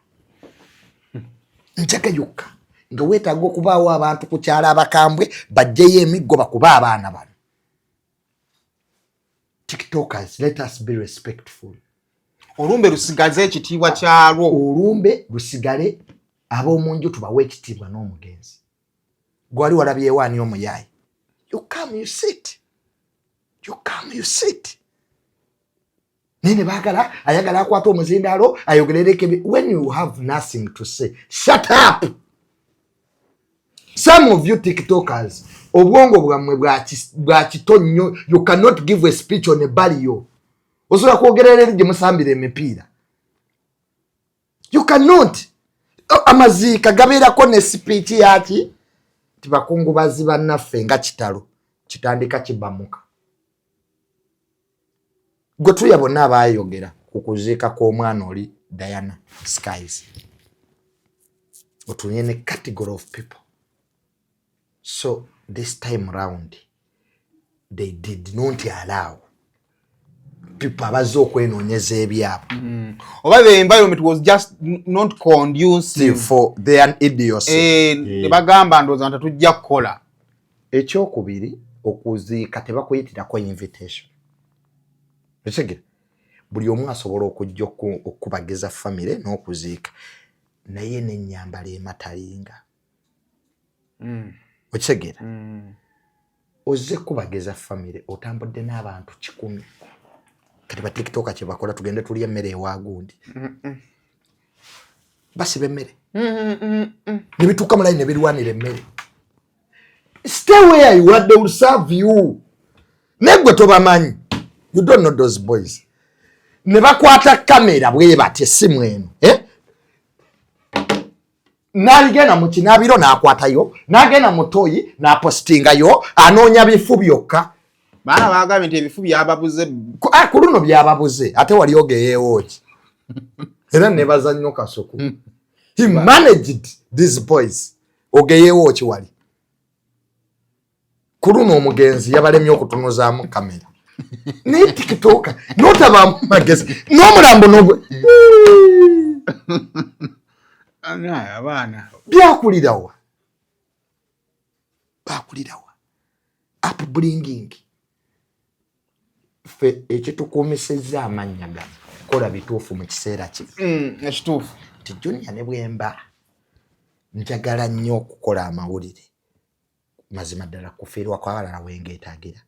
Njaga yokka nga weetaaga okubaawo abantu ku kyala abakambwe bajjeyo emiggo bakuba abaana bano. TikTokers, let us be respectful. Olumbe lusigaze ekitiibwa kyalwo. Olumbe lusigale ab'omunju tubawe ekitiibwa n'omugenzi. Gwali walabyewo ani omuyaayi. You come, you sit. Nene bagala ayagala akwata omuzindaalo ayogerereke. When you have nothing to say, shut up. Some of you TikTokers, obwongo bwamwe bwa kitonnyo, you cannot give a speech on a barrio. Osobola kwogerera gye musambira emipiira. You cannot. Amaziga gabeerako ne speech yaki tibakungubazi bannaffe nga kitalo kitandika kibamuka. Gwe tuya bonna abaayogera ku kuziika kw'omwana oli Diana Skies. Otunye ne category of people. So this time round they did not allow people abazze okwenoonyeza ebyabwe. Oba the environment was just not conducive for their idiocy. Ne bagamba ndowooza nti tujja kukola. Ekyokubiri okuziika tebakuyitirako invitation. Ekigere buli omu asobola okujja okubageza famire n'okuziika naye n'ennyambala ematalinga. Okigere ozze kubageza famire otambudde n'abantu 100. Kati ba TikTok kye bakola tugende tulya emmere ewagundi. Basiba emmere. Ne bituuka mu line ne birwanira emmere. Stay where you are, they will serve you. Negwe tobamanyi. You don't know those boys. Ne bakwata kamera bwe bati essimu eno. N'aligenda mu kinaabiro n'akwatayo, n'agenda mu toyi n'apostingayo, anoonya bifu byokka. Baana bagambye nti ebifu byababuze. Ku luno byababuze ate wali ogeyeewo ki. Era ne bazannyo Kasuku. He managed these boys. Ogeyeewo ki wali. Ku luno omugenzi yabalemye okutunuzaamu kamera. Ne TikTok notabaamu magezi n'omulambo n'ogwe. Abaana Byakulirawa. Upbringing. Fe ekitukuumisizza amannya gano kola bituufu mu kiseera kino. Ekituufu. Ti Junior ne bwemba njagala nnyo okukola amawulire. Mazima ddala kufiirwa kw'abalala wengeetaagira.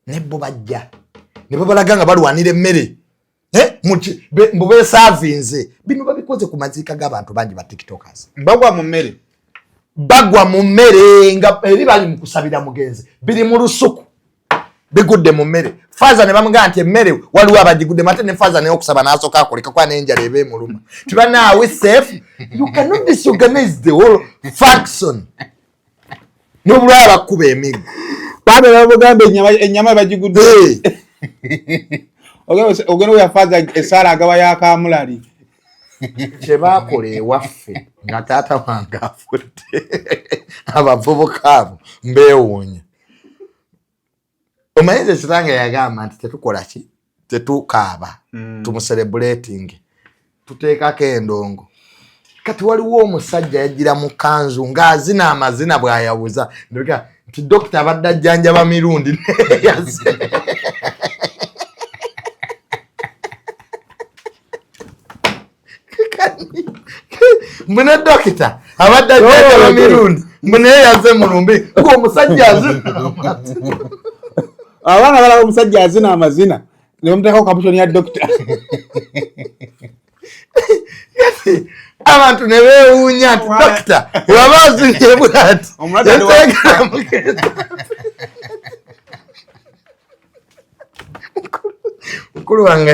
Ne bo bajja ne babalaga nga balwanira emmere. Mbu beesaavinze. Bino babikoze ku maziika g'abantu bangi ba TikTokers. Bagwa mu mmere nga eri bali mu kusabira mugenzi. Biri mu lusuku. bigudde mu mmere faza ne bamugamba nti emmere waliwo abagigudde mate ne faza naye okusaba n'asooka akoleka kwa n'enjala eba emuluma tibanaawe safe you cannot disorganize the whole faction n'obulwala bakkuba emiggo babe babugamba ennyama bagigudde ogenda oyafaza esaala agaba yakamulali kyebakola ewaffe nga taata wange afudde abavubuka abo mbeewuunya omanyize kitange yagamba nti tetukola ki tetukaaba tumucelebrating tuteekako endongo kati waliwo omusajja yajjira mu kanzu ng'azina amazina bw'ayawuza nti dokita abadde ajjanjaba mirundi neyaze mbune dokita abadde ajjanjaba mirundi mbune yaze mulumbi ng'omusajja azina abaana balaba omusajja azina amazina ne bamuteekako kapushoni ya dokita abantu ne beewuunya nti dokita waba azinye bwati mukulu wange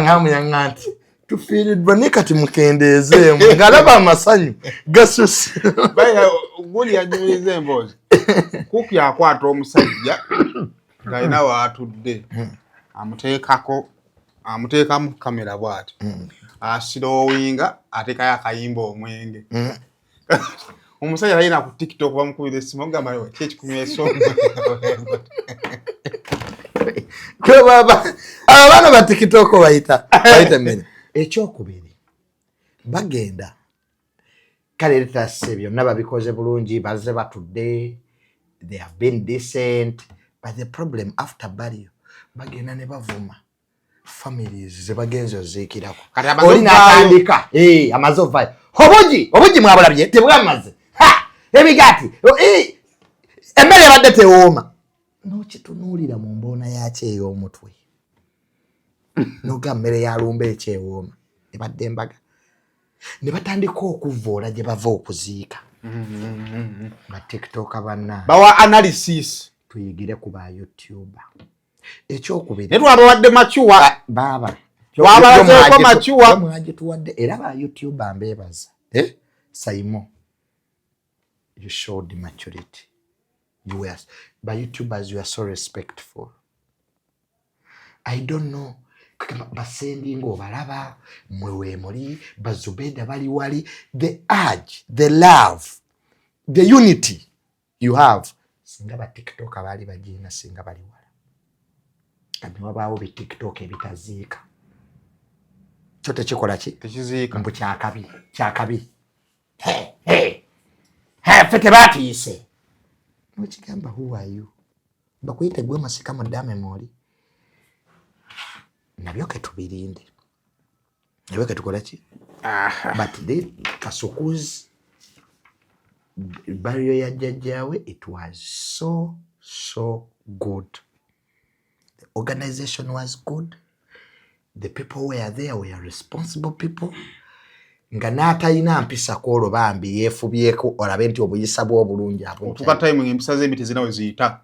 yamuyaŋŋa nti tufiiriddwa ne kati mukendeezeemu ng'alaba amasanyu gasusse guli yajuliriza emboozi kuku yakwata omusajja ng'alina waatudde amuteekamu kamera bw'ati asirowinga ateekayo akayimba omwenge omusajja talina ku tiktok bamukubira essimu ogamba ki ekikumi esonga abaana ba tiktok bayita mmere ekyokubiri bagenda kale letase byonna babikoze bulungi bazze batudde they have been decent but the problem after burial bagenda ne bavuma families ze bagenzi oziikirako oli n'atandika amaze ovaayo obugi mwabulabye tebwamaze emigaati emmere ebadde tewooma n'okitunuulira mu mboona yakyo ey'omutwe noga mmere yalumba ekyewooma ebadde embaga ne batandika okuvoola gye bava okuziika ba tiktok banna bawa analysis tuyigire ku ba youtuber ekyokubiri ne twabawadde machuwa baba twabalazeeko machuwa mwagituwadde era ba youtuber mbeebaza Saimo you showed maturity you were by YouTubers you are so respectful I don't know basendinga obalaba mwe weemuli bazubeda bali wali the urge the love the unity you have singa ba tiktok abali bajiina singa bali wala kandi wabaawo bi tiktok ebitaziika kyote kikola ki tekiziika mbu kyakabi fete batiise nokigamba who are you bakuyite gwe masika mu dame moli nabyo ketubirinde nabyo ketukola ki but the Kasuku's burial ya Jjajjaawe it was so good. The organization was good. The people were there were responsible people. Nga n'atalina mpisa kwolwo Bambi yeefubyeko olabe nti obuyisa bw'obulungi abo tuka timing empisa z'emiti zinawe ziyita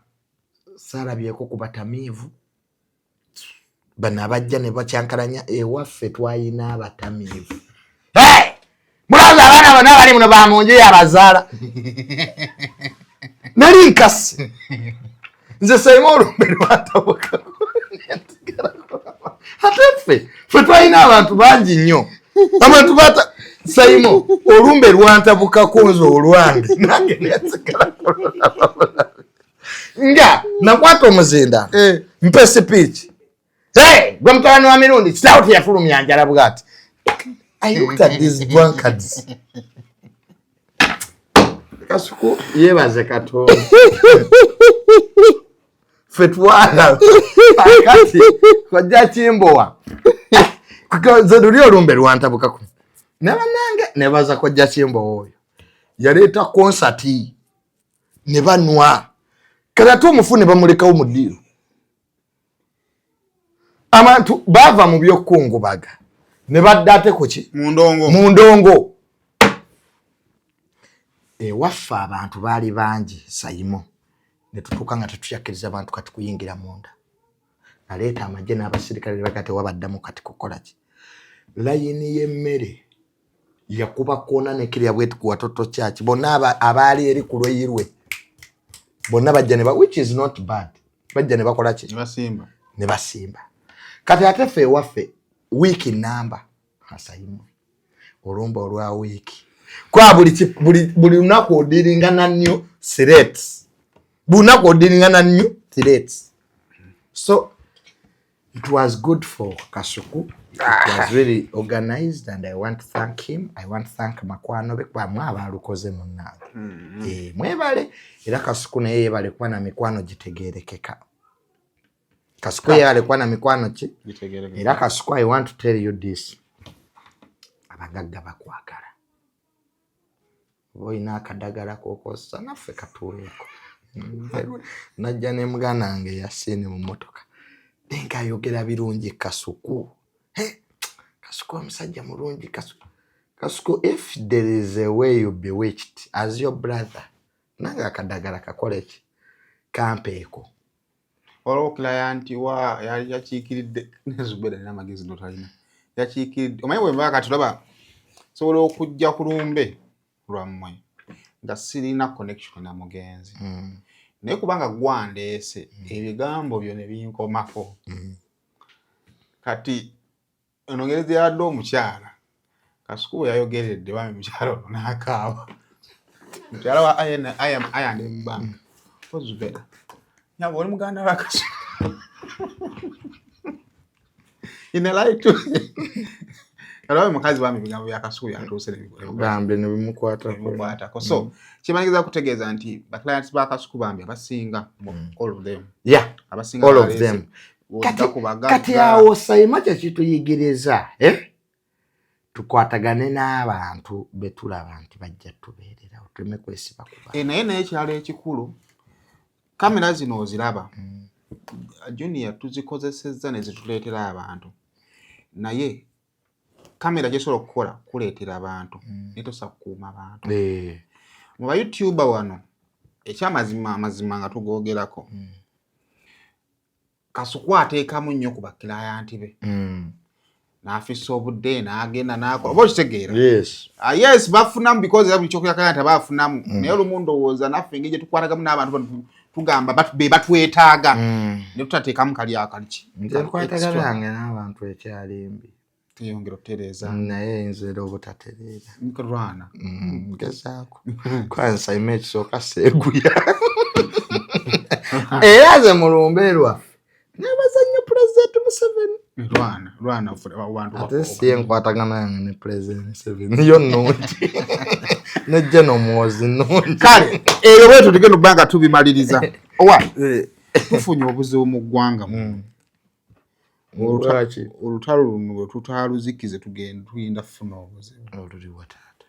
saalabyeko ku batamiivu bano abajja ne bakyankalanya ewaffe twayina abatamiivu mulaba abaana bano abali muno bamunje yabazaala nali nkasi nze Saimo olumbe lwatabuka ate ffe twayina abantu bangi nnyo abantu bata Saimo olumbe lwantabukako nze olwange nange neyasigala nga nakwata omuzinda mpe speech gwe mutawani wa Mirundi kitaawo teyafulumya njala bwati. I looked at these drunkards. Kasuku yebaze Katonda fetwala akati kojja Kimbowa kukoze luli olumbe lwantabukako nabanange nebaza kojja Kimbowa oyo yaleeta concert ne banwa kala tu omufune bamulekawo mu ddiiro abantu bava mu byokungubaga ne badde ate ku ki mu ndongo waffe abantu baali bangi Saimo ne tutuuka nga tetuyakkiriza abantu kati kuyingira munda. Naleeta amagye n'abasirikale bakati wabaddamu kati kukola ki. Layini y'emmere yakuba koona ne kirya bwetu ku watoto kyaki bonna abaali eri ku lweyirwe bonna bajja ne which is not bad. Bajja ne bakola ki ne basimba. Kati ate ffe ewaffe wiiki namba asayimu olumba olwa wiiki kwa buli lunaku odiringana nnyo threats. Bunaku odiringana nnyo threats. So it was good for Kasuku. It was really organized and I want to thank him. I want to thank makwano be kwa mwabalukoze munnange. Mwebale era Kasuku naye yebale kuba na mikwano gitegeerekeka. Kasuku yebale kuba na mikwano ki gitegeerekeka. Era Kasuku, I want to tell you this. Abagagga bakwagala. Boyina akadagala kokosa naffe katuweeko. Najja ne mugana wange yasine mu motoka. Denga ayogera birungi Kasuku. Kasuku omusajja mulungi Kasuku, if there is a way you bewitched as your brother, nanga akadagala kakole ki kampeeko. Olo client wa yakiikiridde nezubeda n'amagezi notalina. Yakiikiridde omanyi bwe mbaka tulaba sobola okujja ku lumbe lwammwe nga sirina connection na mugenzi. Naye kubanga gwandeese ebigambo byo ne binkomako. Kati onongereza yadde omukyala Kasuku yayogeredde wami mukyala ono n'akaaba. Mukyala wa ayande mbanga ozubeda nyabo oli muganda wa Kasuku inalaitu alawe mukazi wami bigambo bya Kasuku yatuuse Bambi ne bimukwata so kimanyiza kutegeeza nti ba clients ba Kasuku Bambi abasinga all of them abasinga all of them. Kati awo sayima kyekituyigereza tukwatagane n'abantu betulaba nti bajja tubeerera tuleme kwesiba kuba. Naye ekyalo ekikulu kamera zino oziraba Junior tuzikozesezza ne zituleetera abantu, naye kamera gyesobola okukola kuleetera abantu netosa kukuuma abantu. Mu ba YouTuber wano ekyamazima nga tugoogerako Kasuku ateekamu nnyo ku bakirayanti be. N'afissa obudde n'agenda n'akola oba okitegeera. Yes bafunamu because era buli kyokuyakalanta baafunamu naye olumu ndowooza naffe engeri gye tukwatagamu n'abantu tugamba be batwetaaga ne tutateekamu kali akaliki. Nze nkwataganange n'abantu ekyalimbi tuyongera okutereeza naye nzera obutatereera nkurwana ngezaako kwanza ime ekisooka seeguya era ze mulumbe lwaffe n'abazannyo President Museveni rwana abantu ate siye nkwatagana yange ne President Museveni yo nnungi ne General Muhoozi nnungi. Kale eyo bwetu tugenda obbanga tubimaliriza owa tufunye obuzibu mu ggwanga olutalo luno bwe tutaluzikize tugenda funa obuzibu oluliwo taata.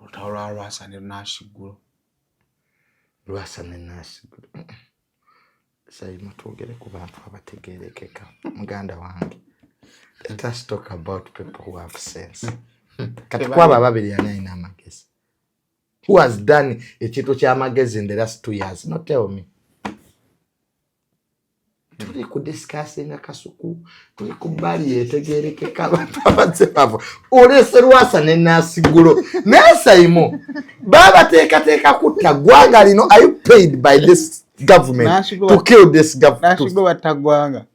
olutalo lwa Lwasa ne Naashiggulo. Lwasa ne Naashiggulo sayima twogere ku bantu abategeerekeka muganda wange. Let us talk about people who have sense. Kati kwaba ababiri ani alina amagezi? Who has done ekintu ky'amagezi in the last 2 years? Not tell me. Tuli kudiscussing Kasuku, tuli kubali yetegeerekeka abantu abazebavu. Olese Lwasa ne Naashiggulo nesayimo babateekateeka kutta ggwanga lino. Are you paid by this government to kill this government? Naashiggulo battagwanga.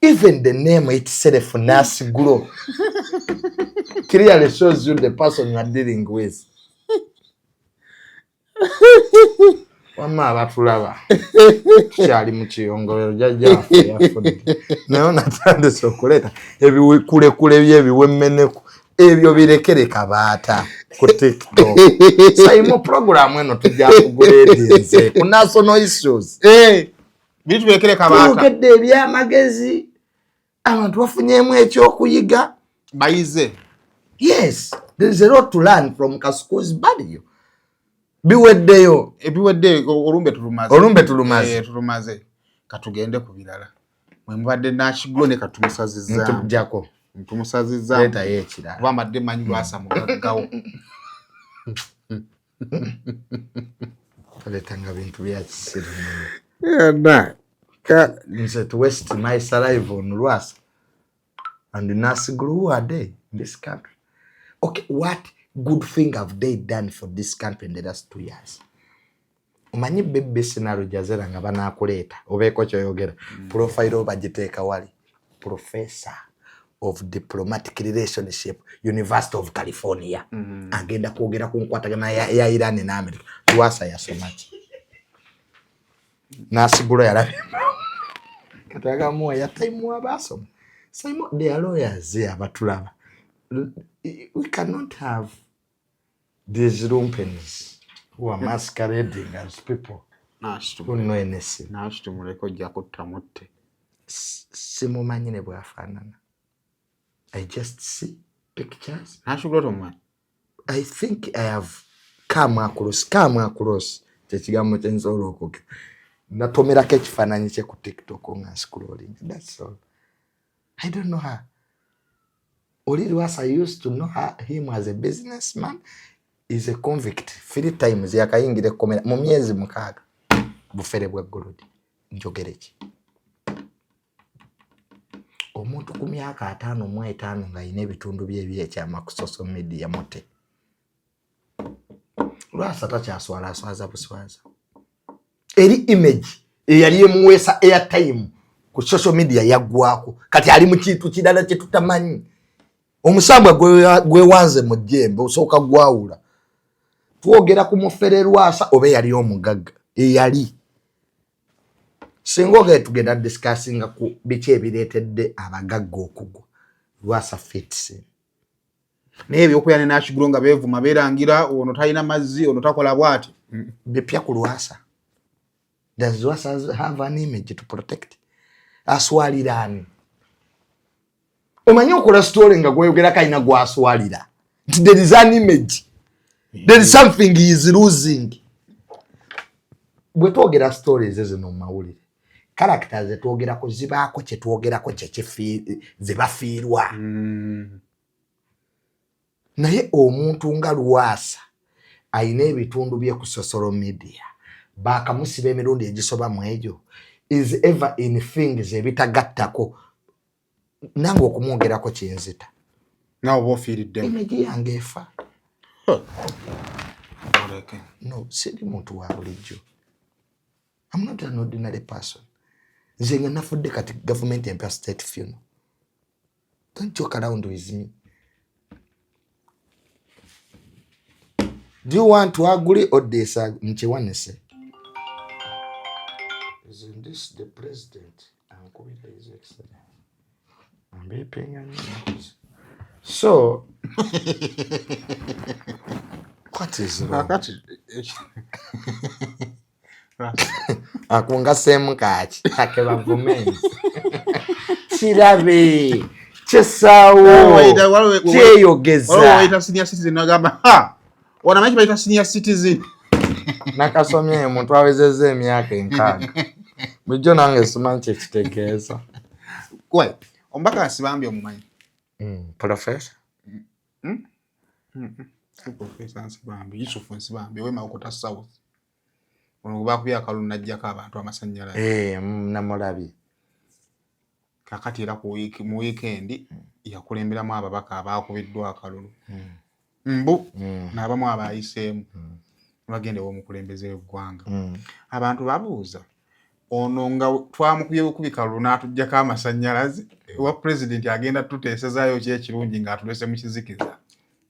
Even the name itself, Naashiggulo, clearly shows you the person you are dealing with. Wama batulaba kyali mu kiyongolero Jjajja yafudde naye natandise okuleeta ebikulekule by'ebiwemmeneku ebyo birekereka baata ku TikTok. Sayimo programu eno tujja kuguleedinze ku national issues bitu birekereka baata twogedde ebyamagezi abantu bafunyeemu ekyokuyiga bayize. Yes, there is a lot to learn from Kasuku's body. Biweddeyo ebiwedde olumbe tulumaze katugende ku birala mwe mubadde Naashiggulo ne katumusazizza ntujjako tumusazizza leta yekirala kuba mbadde manyi Lwasa mugaggawo Letanga bintu bya kisiru. Yeah, Nze to waste my saliva on Rwasa. And the nurse grew a day in this country. Okay, what good thing have they done for this country in the last 2 years? Umanyi bebe scenario jazera nga banakuleta obeko kyoyogera profile obagiteeka wali professor of diplomatic relationship University of California agenda kwogera ku nkwatagana ya Iran na America Rwasa yasomachi nasiguro yalabe kataga mo ya time abaso Simon they are lawyers abatulaba we cannot have these lumpens who are masquerading as people who know anything. Simumanyine bwafanana. I just see pictures. I think I have come across tekigambo kyensolo okuke. Natomera ke kifananyi kye ku TikTok nga scrolling. That's all. I don't know her. Oli Rwasa used to know him as a businessman. Is a convict 3 times yakayingire komera mu myezi 6 bufere bwa golodi njogereki omuntu ku myaka 5 mu 5 nga ine bitundu bye kyama ku social media mote Rwasa takyaswala swaza buswaza eri image eyali emuwesa airtime ku social media yagwako kati ali mu kintu kidala kye tutamanyi omusambwa gwe wanze mu jembe osoka gwawula twogera ku mufere Rwasa obe yali omugagga eyali singoge tugenda discussing ku biche ebiretedde abagagga okugwa Rwasa fits nebyo okuyane nakiguronga bevuma berangira ono talina mazzi ono takola bwati bipya ku Rwasa does Rwasa have an image to protect aswalirani omanyi okola story nga gweyogera kaina gwaswalira there is an image. There is something he is losing. We twogera stories ezino mawulire. Characters etwogera ko zibaako kye twogera ko kye zibafiirwa. Naye omuntu nga Rwasa ayina ebitundu bye ku social media. Bakamusiba emirundi egisoba mu egyo. Is ever in things ebitagattako. Nango okumwogerako kyenzita. Now bofiiridde. Image yange efa. No, siri muntu wa bulijjo. I'm not an ordinary person. Nzenga nafudde kati government empire state funeral. Don't joke around with me. Do you want to agree or disagree? Nchiwanese. Isn't this the president? Ankubira his excellence. Ambe penga nini. So, what is wrong? Akunga same kachi. Takeba vumenzi. Chirabe. Chesawo. Cheyogeza. Waita senior citizen nagamba. Ha! Wana machi baita senior citizen. Nakasomye muntu awezeze emyaka 6. Bijo nange simanche kitegeeza. Kwe. Ombaka asibambi omumanyi. Professor. Professor Nsibambi, Yusufu Nsibambi, wema okota South. Ono bakubya akalulu najjako abantu amasannyalaze. Namulabi. Kakati era mu weekend yakulemberamu ababaka abakubiddwa akalulu. Mbu n'abamu abayiseemu. Bagende w'omukulembeze w'eggwanga. Abantu babuuza. Ono nga twamukubye okubikalulu n'atujjako amasannyalaze. Wa president agenda tuteesezaayo ki ekirungi ng'atulese mu kizikiza.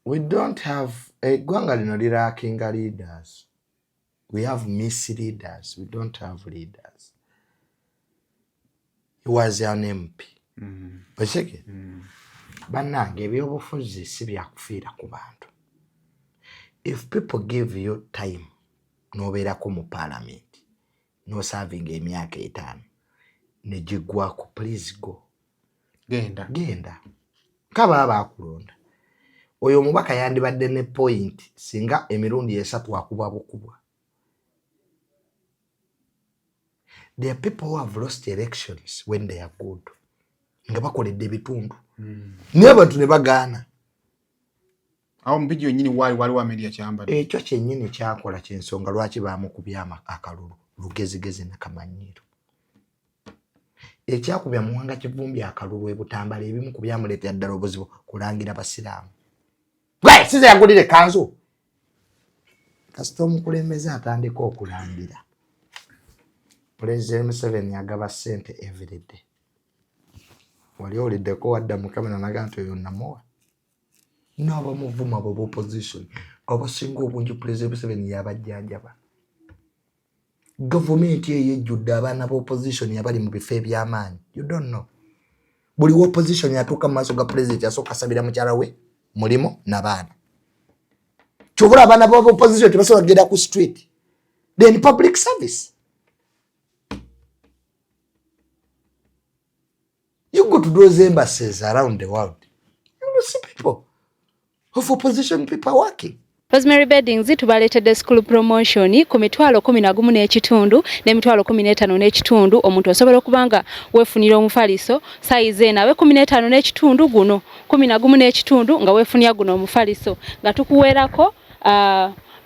We don't have eggwanga lino lirakinga leaders. We have misleaders. We don't have leaders. He was an MP. Basheke? Bannange ebyobufuzi si byakufiira ku bantu. If people give you time n'obeerako mu parliament no serving emyaka 5 ne gigwako, please go. Genda. Kaba abakulonda. Oyo omubaka yandibadde ne point singa emirundi 3 akubwa bukubwa. There are people who have lost elections when they are good. Nga bakoledde bitundu. Niye abantu ne bagaana. awo mpiji nyini wali wa media chamba ekyo kyennyini kyakola kyensonga lwaki baamukubya akalulu lugezigezi nakamanyiro ekyakubya muwanga Kivumbi akalulu ebutambala ebimu ku byamuleetera ddala obuzibu kulangira basiraamu gwe siza yagulire kanzu kasita omukulembeze atandika okulangira President Museveni agaba ssente everyday wali oliddeko wadda mukamera naga nti oyo namuwa n'abamuvuma abo opposition abasinga obungi President Museveni yabajjanjaba government yejjudde abaana ba opposition yabali mu bifo eby'amaanyi you don't know buli opposition yatuuka mu maaso ga president asooka asabira mukyala we mulimo n'abaana kyobula abaana ba opposition tebasobola kugenda ku street then public service. You go to those embassies around the world, you will see people of opposition people working. Rosemary Beddings tubaletedde school promotion ku mitwalo 11 n'ekitundu n'emitwalo 15 n'ekitundu omuntu osobola okubanga weefunira omufaliso size nawe 15 n'ekitundu guno 11 n'ekitundu nga weefunira guno omufaliso nga tukuweerako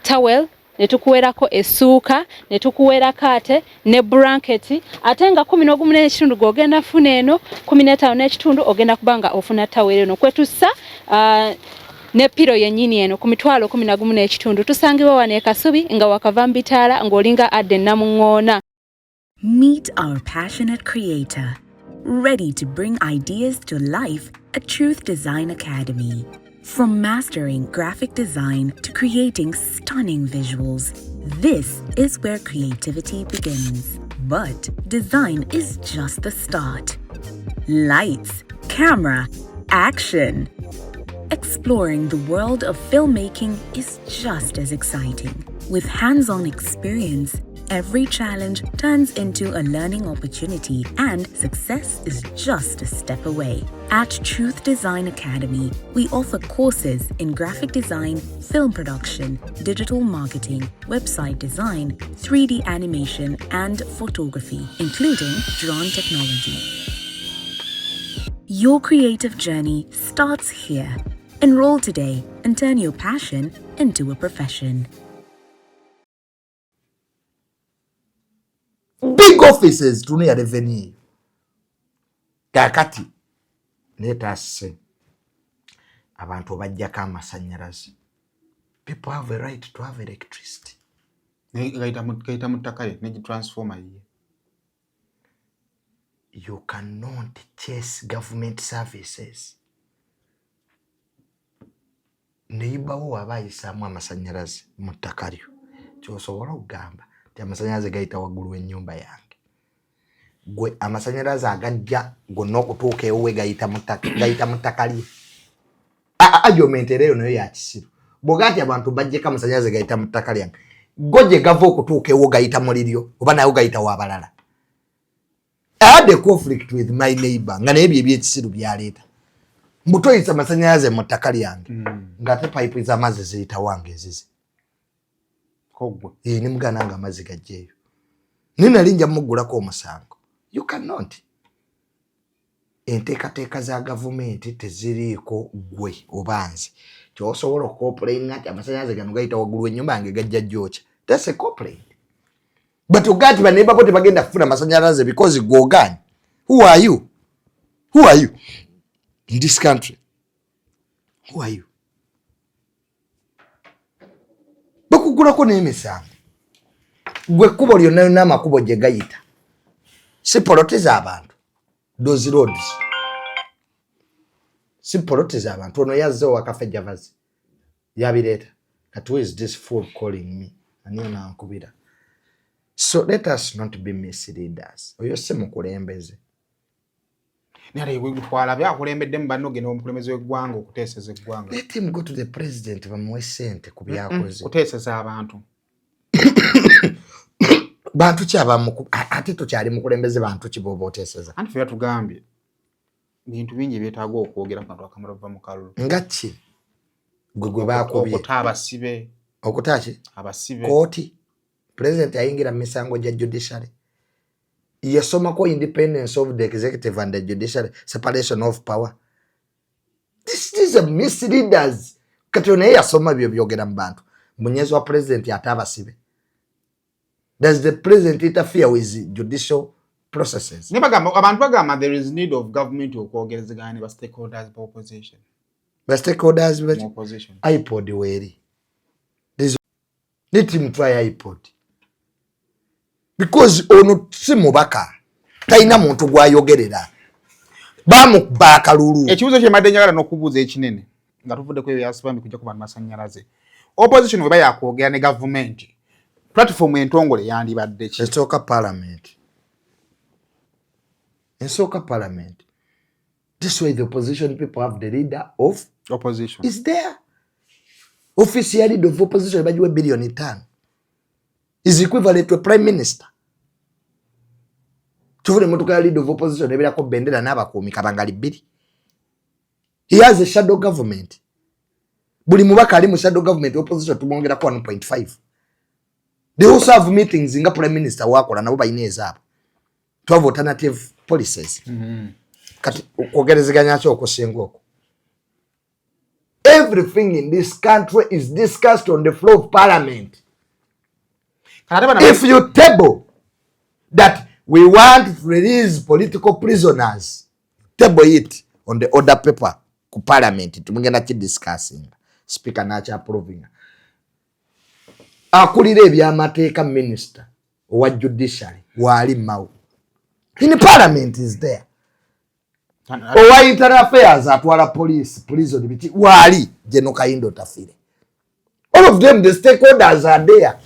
towel netukuweerako essuuka netukuweera kate ne blanket ate nga 11 n'ekitundu gogenda funa eno 15 n'ekitundu ogenda kubanga ofuna towel eno kwetussa ne piro yennyini eno ku mitwalo 11 n'ekitundu tusangibwa wano e Kasubi nga wakava mbitaala ng'olinga adde Namuŋŋoona. Meet our passionate creator, ready to bring ideas to life at Truth Design Academy. From mastering graphic design to creating stunning visuals, this is where creativity begins. But design is just the start. Lights, camera, action. Exploring the world of filmmaking is just as exciting. With hands-on experience, every challenge turns into a learning opportunity and success is just a step away. At Truth Design Academy, we offer courses in graphic design, film production, digital marketing, website design, 3D animation, and photography, including drone technology. Your creative journey starts here. Enroll today and turn your passion into a profession. Big offices tunia revenue. Kakati let us say abantu bajjako amasanyalaze. People have a right to have electricity. Gaita mutakale ne transformer ye. You cannot chase government services. Neibawo abayisaamu amasanyalaze mu ttaka lyo kyosobola okugamba nti amasanyalaze gayita waggulu w'ennyumba yange gwe amasanyalaze agajja gonna okutuuka ewowe gayita mu ttaka lye ajomentera eyo nayo yakisiru bw'oga nti abantu bajjeko amasanyalaze gayita mu ttaka lyange go gye gava okutuuka ewo gayita mu liryo oba nayo gayita w'abalala. I had a conflict with my neighbor nga naye ebyo ebyekisiru byaleeta mbutoyisa amasanyalaze mu ttaka lyange ng'ate payipu z'amazzi ziyita wange ezizi kogwe ne mugana nga amazzi gajjeeyo naye nali nja muggulako omusango. You cannot. Enteekateeka za gavumenti teziriiko gwe oba nze kyosobola okukoopulayinga nti amasanyalaze gano gayita waggulu w'ennyumba yange gajja gyokya. That's a complaint. But ogati baneiba bo tebagenda kufuna amasanyalaze because gwoganye. Who are you? Who are you? In this country, who are you? Bakugulako n'emisango gwe kkubo lyonna n'amakubo gye gayita si poloti z'abantu those roads si poloti z'abantu ono yazzeewo wakafe javazi yabireeta kati who is this fool calling me aniyo nankubira. So let us not be misleaders. Oyo si mukulembeze. Nale wegutwala byakulembedde mu banno geno omukulembeze w'eggwanga okuteeseza eggwanga. Let him go to the president bamuwe ssente ku byakoze. Kuteeseza abantu. Bantu ki abamu ate tokyali mukulembeze bantu ki b'oba oteeseza. Anti ffe batugambye bintu bingi byetaaga okwogera ku bantu akamala bava mu kalulu. Nga ki? Gwe baakubye. Okuta abasibe. Okuta ki? Abasibe. Kooti. President ayingira mu misango gya judiciary. Yasomako independence of the executive and the judiciary, separation of power. This is a misleaders. kati ono yasoma byo byogera mu bantu munyezo wa president atabasibe. Does the president interfere with judicial processes? Abantu bagamba there is need of government okwogerezeganya ba stakeholders ba opposition. Ba stakeholders ba opposition. iPod weri. Let him try iPod. Because ono simubaka taina muntu gwayogerera. Bamukuba kalulu. Ekibuzo kye madde njagala n'okubuuza ekinene nga tuvudde ku ebyasibambi kujja ku bantu masannyalaze. Opposition bwe bayakwogera ne government platform entongole yandibadde ki? Esooka parliament. Esooka parliament. This way the opposition people have the leader of opposition. Is there. Office ya leader of opposition bajiwe bilioni 5. Is equivalent to a prime minister. Tuvule motoka ya leader of opposition ebera ko bendera n'abakuumi kabangali 2. He has a shadow government. Buli mubaka ali mu shadow government opposition tumongera ko 1.5. They also have meetings nga prime minister wakola nabo bayineza abo. To have alternative policies. Kati ogerezeganya kyo okusenga okwo. Everything in this country is discussed on the floor of parliament. If you table that we want to release political prisoners, table it on the order paper ku parliament tumugenda ki discussing. Speaker nacha approving. Akulire ebyamateeka minister wa judiciary wali mawu. In parliament is there. Owa internal affairs atwala police prison biti wali General Kaindo Tafire. All of them the stakeholders are there.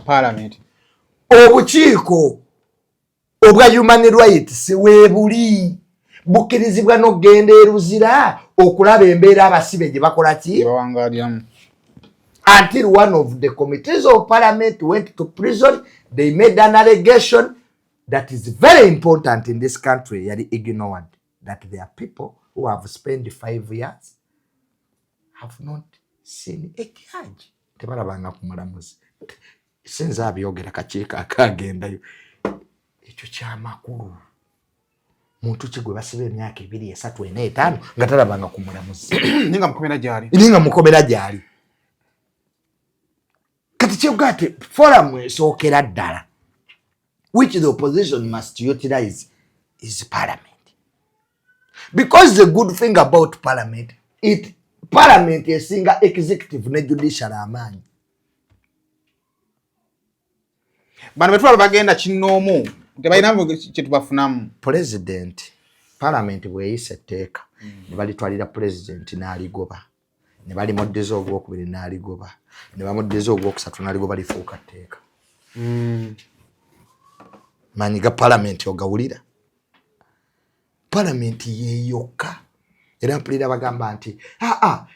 Parliament. Obukiiko obwa human rights webuli bukirizibwa no genda eruzira okulaba embeera abasibe gye bakola ki bawangalyamu. Until one of the committees of parliament went to prison, they made an allegation that is very important in this country, yali ignored, that there are people who have spent 5 years have not seen a judge. Tebalabanga ku mulamuzi. Sinza abyogera kakiiko akagendayo. Ekyo kyamakulu. Muntu kigwe basibe emyaka 2, 3, 4, 5 nga talabanga ku mulamuzi. Ninga mukomera gyali. Ninga mukomera gyali. Kati kyogate forum esookera ddala. Which the opposition must utilize is parliament. Because the good thing about parliament, parliament is single executive ne judicial amaanyi. Bano betwala bagenda kinoomu tebalina kye tubafunamu. President, parliament bweyise etteeka ne balitwalira president n'aligoba. Ne bali muddeza ogwokubiri n'aligoba. Ne bamuddeza ogwokusatu n'aligoba lifuuka tteeka. Manyiga parliament ogawulira. Parliament yeyoka. Era mpulira bagamba nti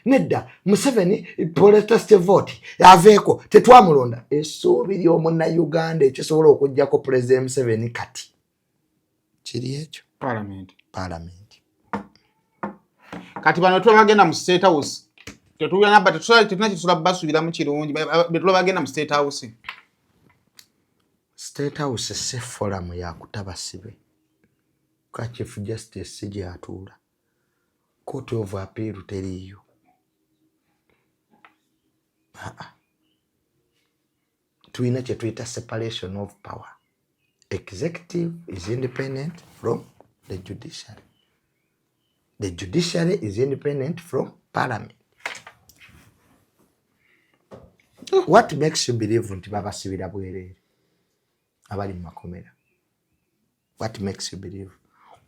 nedda Museveni protest vote aveeko tetwamulonda. Essuubi ly'omuna Uganda ekisobola okujjako President Museveni kati kiri ekyo parliament. Kati bano betwala bagenda mu state house tetuna kisula basuubiramu kirungi betwala bagenda mu state house. State House se forum ya kutabasibe. Kwa Chief Justice sije atula. Court of Appeal teriyo. Tuina kye tuyita separation of power. Executive is independent from the judiciary. The judiciary is independent from parliament. What makes you believe nti babasibira bwerere? Abali makomera. What makes you believe?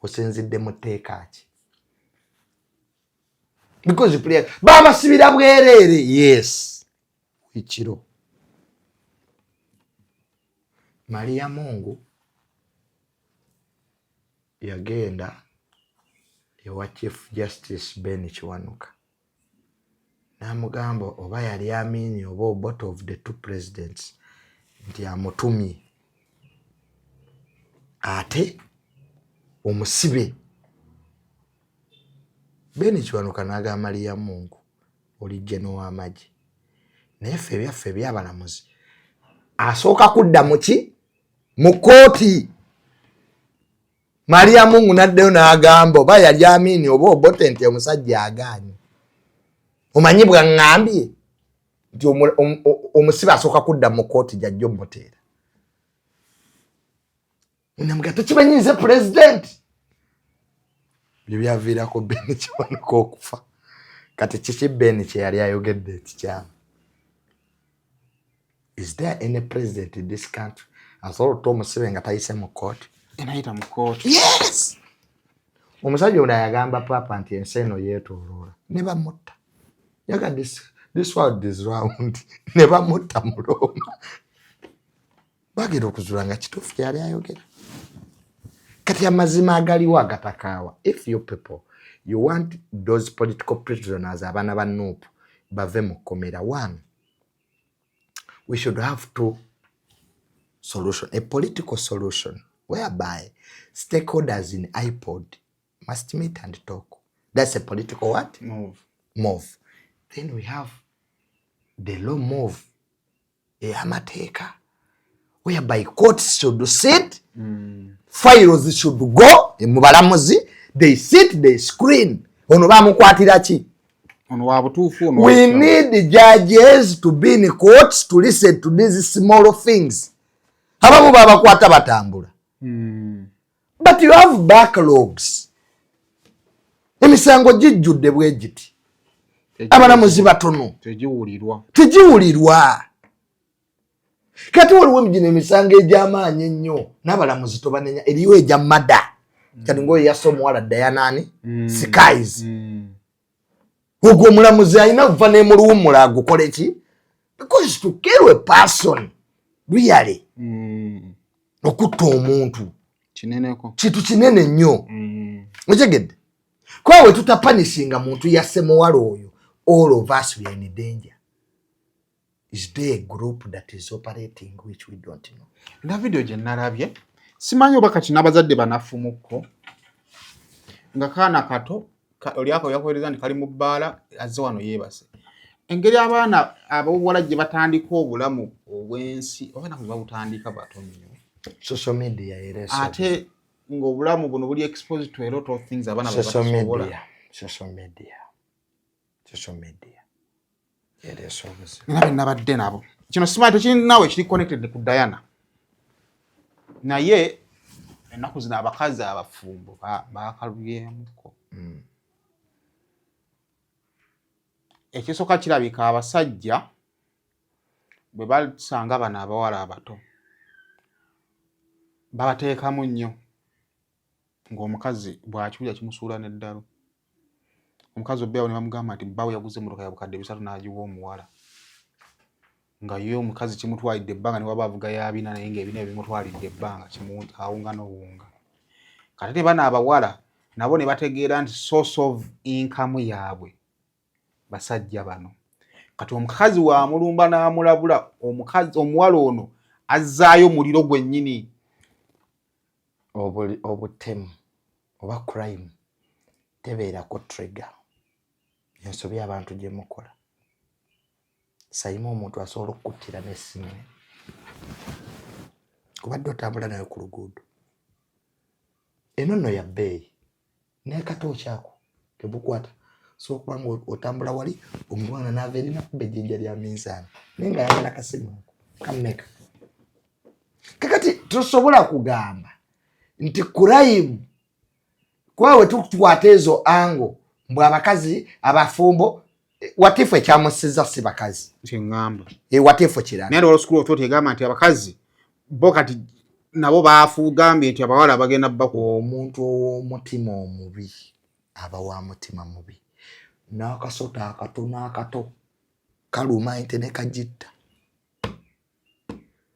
Osenzidde muteeka ki? Because you play baba sibira bwerere. Yes. Ichiro. Maria Mungu yagenda ewa Chief Justice Ben Kiwanuka. Namugamba oba yali amini oba both of the two presidents nti amutumye ate omusibe. Ben Kiwanuka n'agamba Maria Mungu oli General w'amagye naye ffe byaffe byabalamuzi asooka kudda muki mu kooti. Maria Mungu n'addeyo n'agamba oba yali amini oba obote nti omusajja agaanye. omanyi bwangambye nti omusibe asooka kudda mu kooti Jjajja omuteera namuga tokimanyize president byo byaviirako Ben Kiwanuka okufa kati kiki Ben kye yali ayogedde ekikyamu. Is there any president in this country asobola omusibe nga tayise mu kooti? Enayita mu kooti. Yes, omusajja ono yagamba papa nti ensi eno yeetooloola ne bamutta. Yaga this world is round. Ne bamutta mu Roma. Bagenda okuzuula nga kituufu kyali ayogera. Kati amazima agaliwo agatakaawa. If you people, you want those political prisoners abaana ba Nuupu bave mu kkomera. One, we should have two solutions. A political solution whereby stakeholders in IPOD must meet and talk. That's a political what? Move. Then we have the law move. Amateeka. Whereby courts should sit, files should go, mubalamuzi, they sit, they screen. Ono bamukwatira ki? Ono wa butuufu ono. We need the judges to be in the courts to listen to these small things. Abamu babakwata batambula. But you have backlogs. Emisango gijjudde bwe giti. Abalamuzi batono. Tegiwulirwa. Kati waliwo emijino emisango egy'amaanyi ennyo n'abalamuzi tobanenya eriyo egya mada. Kati ngoye yassa omuwala Diana Skies. Ogwo omulamuzi alina kuva n'emuluwumula agukole ki? Because to kill a person really okutta omuntu kintu kinene nnyo. Otegedde? Kwawe tutapanishinga muntu yasse muwala oyo. All of us we are in danger. Is there a group that is operating which we don't know? Na video gye nalabye simanyi oba kati n'abazadde banafumuko nga kaana kato olyako yakolereza nti kali mu bbaala azze wano yeebase. Engeri abaana ab'obuwala gye batandika obulamu obw'ensi oba nabo babutandika batono nnyo. Social media ereso. Ate ng'obulamu buno buli exposed to a lot of things abaana babasobola. Social media. Ereso obuzi. Nabadde nabo. Kino simanyi tekirinawe kiri connected ku Diana. Naye ennaku zino abakazi abafumbo baakaluyemuko. Ekisooka kirabika abasajja bwe basanga bano abawala abato babateekamu nnyo ng'omukazi bw'akiwulira kimusuula n'eddalo. Omukazi obbeewo ne bamugamba nti bbawe yaguze emmotoka ya bukadde 3 n'agiwa omuwala. Nga ye omukazi kimutwalidde ebbanga ne waba avuga y'abina naye ng'ebina ebimutwalidde ebbanga awunga n'obuwunga. Kati ate bano abawala nabo ne bategeera nti source of income yaabwe basajja bano. Kati omukazi w'amulumba n'amulabula omuwala ono azzaayo muliro gwennyini. Obutemu oba crime tebeerako trigger. Ensobi abantu gye mukola. Sayima omuntu asobola okukuttira n'essimu. Kubadde otambula nayo ku luguudo. Eno nno ya bbeeyi. N'ekato kyako tebukwata. So kubanga otambula wali omwana n'ava erina kubba ejjinja lya minzaani. Naye nga yagala kasimu kameka. Kakati tosobola kugamba nti crime kwawe tukwata ezo ango mbwe abakazi abafumbo watifu ekyamusiza si bakazi ngamba watifu kirala. Naye olwo school authority egamba nti abakazi bo kati nabo baafuugambye nti abawala bagenda bako. Omuntu ow'omutima omubi aba wa mutima mubi n'akasota akatono akato kaluma ente ne kagitta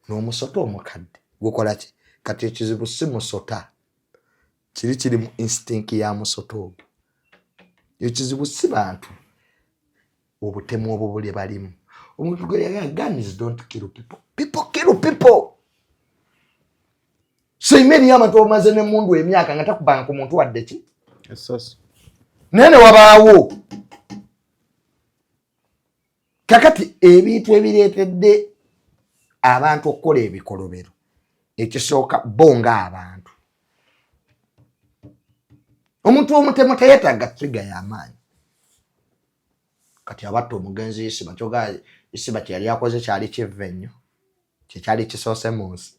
n'omusota omukadde gukola ki? Kati ekizibu si musota kiri mu instinct ya musota ogwo. Ekizibu si bantu obutemu obwo buli balimu. Omuntu gwe yagamba guns don't kill people. People kill people. So imeri y'abantu omaze n'emundu emyaka nga takubanga ku muntu wadde ki? Esas. Nene wabaawo. Kakati ebintu ebireetedde abantu okukola ebikolobero. Ekisooka bonga abantu. Omuntu omutemu teyeetaaga trigger y'amaanyi. kati abatta omugenzi isiba kyoga isiba kyali yakoze kyali kive nnyo kyali kisoose mu nsi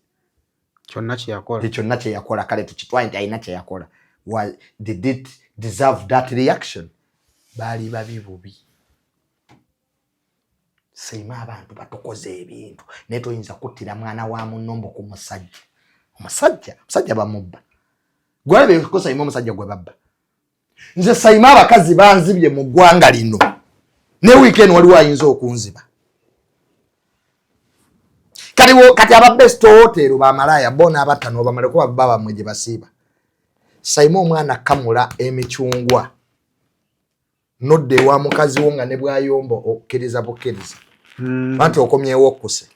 kyonna kye yakola kale tukitwaye nti alina kye yakola did it deserve that reaction baali babi bubi Sayima abantu batukoze ebintu naye toyinza kuttira mwana wa munnombo ku omusajja bamubba gwalebe ko Sayima omusajja gwe babba nze Sayima abakazi banzibye mu ggwanga lino ne weekend waliwo ayinza okunziba kati aba best hotel bamalaya bona abatano bamale ko baba mweje basiba Sayima omwana kamula emicungwa nodde wa mukazi wonga ne bwayombo okiriza bukiriza bantu okomyewo okuse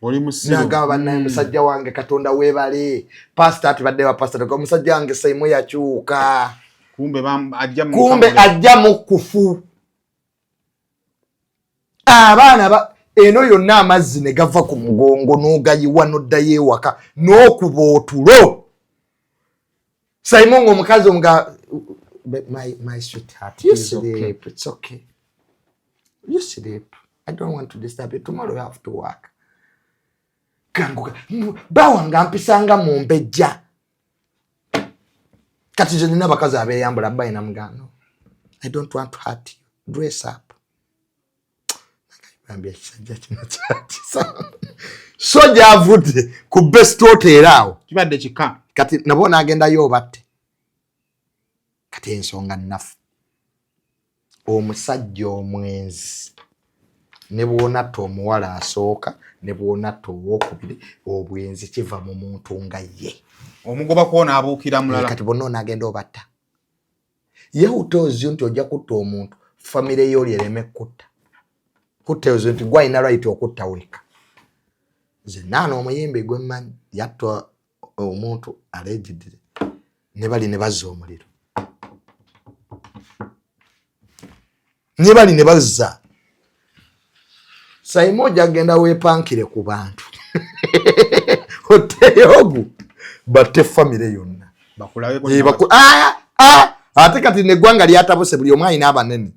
oli musiru nagaba naye musajja wange Katonda webale pastor atubadde wa pastor ko musajja wange Sayima yakyuka kumbe ajja mu kufu abaana eno yonna amazzi ne gava ku mugongo n'ogayiwa n'oddayo ewaka n'okuba otulo Sayima ng'omukazi omuga my sweetheart you sleep it's okay you sleep I don't want to disturb you tomorrow you have to work kanguka bawanga mpisanga mu mbejja kati je nina bakazi abeyambula bayina mugano I don't want to hurt you dress up Bambi ekisajja kino kyakisa soja avudde ku best hotel awo kibadde kika kati nabo nagendayo batte kati ensonga nnafu omusajja omwenzi ne bw'onatta omuwala asooka ne bw'onatta owokubiri obwenzi kiva mu muntu nga ye omugoba kwona abuukira mulala kati bonna onagenda obatta yewutoozi nti ojja kutta omuntu famire yo lyereme kutta kutteozi nti gwalina right okutta weka nze naana omuyimbi gwe mmanyi yatta omuntu allegedly ne bali ne bazza omuliro ne bali ne bazza Sayima ojja genda weepankire ku bantu oteyogu batte famire yonna ate kati neggwanga lyatabuse buli omu alina abanene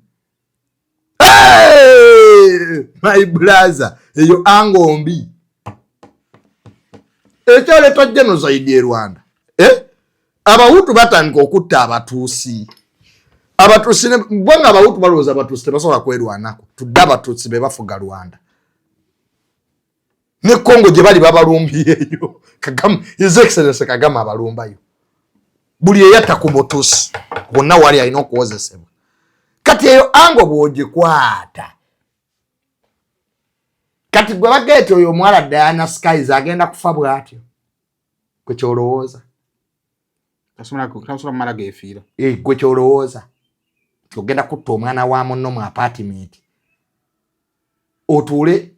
my brother eyo angombi ekyoleeta genocide e Rwanda abahutu batandika okutta abatuusi bwanga abahutu balowooza abatuusi tebasobola kwerwanako tudde abatuusi be bafuga Rwanda ne Congo gye bali babalumbiyeyo His Excellency Kagame abalumbayo buli eyatta ku mutuusi bonna wali alina okuwozesebwa kati eyo ango bw'ogikwata kati gwe bageeta oyo omuwala Diana Skies agenda kufa bw'atyo gwe kyolowooza tasobola mala geefiira gwe kyolowooza ogenda kutta omwana wa munno mu apartment otuule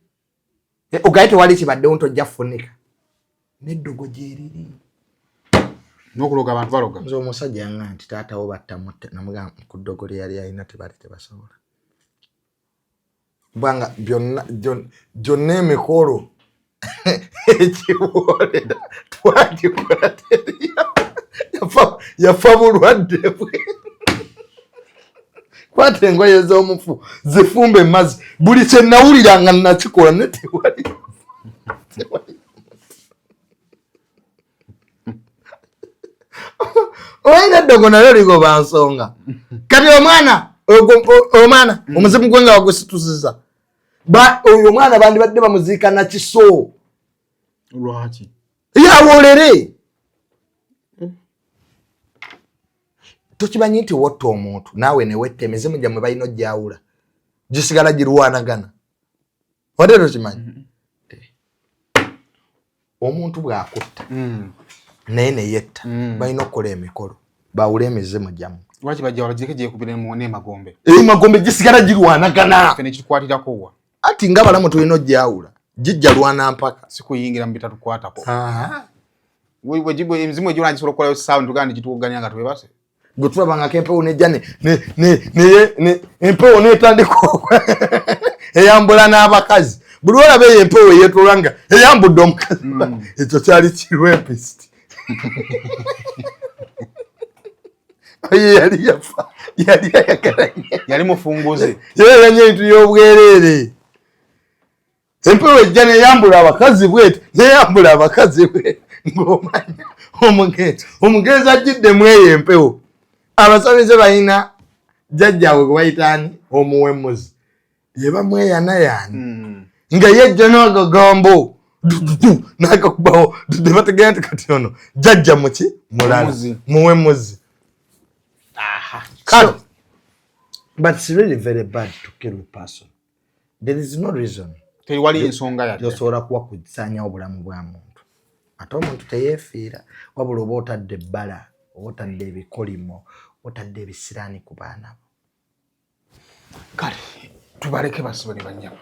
ogaye tewali kibaddewo nti ojja kufunika n'eddogo gyeriri n'okuloga abantu baloga nze omusajja yanga nti taatawo battamu namugamba ku ddogo lye yali alina tebali tebasobola bwanga gyonna emikolo ekiboolera twagikola yafa bulwadde bwe kwata engoye z'omufu zifumbe mazzi buli kye nawuliranga nakikola ne tewali oyina eddogo nalyo ligoba nsonga kati omwana omuzimu gwe nga wagusituziza oyo omwana bandibadde bamuziika na kiso lwaki yawoolere tokimanyi nti wotta omuntu naawe ne wetta emizimu gyammwe balina ojjawula gisigala girwanagana wadde tokimanyi omuntu bw'akutta naye ne yetta balina okukola emikolo bawule emizimu gyammwe lwaki bajjawula gireke gyekubire n'emagombe emagombe gisigala girwanagana ffe ne kitukwatirako wa ati nga balamu tulina ojjawula gijja lwana mpaka sikuyingira mu bitatukwatako emizimu egyola gisobola okukolayo saawa netuganda gituwoganya nga twebase gwe tulabangako empewo nejja empewo netandika eyambula n'abakazi buli olaba eyo empewo eyetoola nga eyambudde omukazi ekyo kyali kirwempist yali yafa yali ayagalanye yali mufunguze yalanye ebintu by'obwereere empewo ejja neyambula abakazi bwete neyambula abakazi bwete ng'omanya omugenzi ajjiddemu eyo empewo abasamize balina jjajjaabwe gwe bayitaani omuwemuzi ye bamweyanayaani nga yejja n'agagambo n'agakubawo tebategera nti kati ono jjajja muki mulala muwemuzi. But it's really very bad to kill a person. There is no reason. Tewali ensonga yadde yosobola kuba kusanyawo obulamu bwa muntu ate omuntu teyeefiira wabula oba otadde ebbala oba otadde ebikolimo otadde ebisiraani ku baana bo. Kale tubaleke basobole banyama.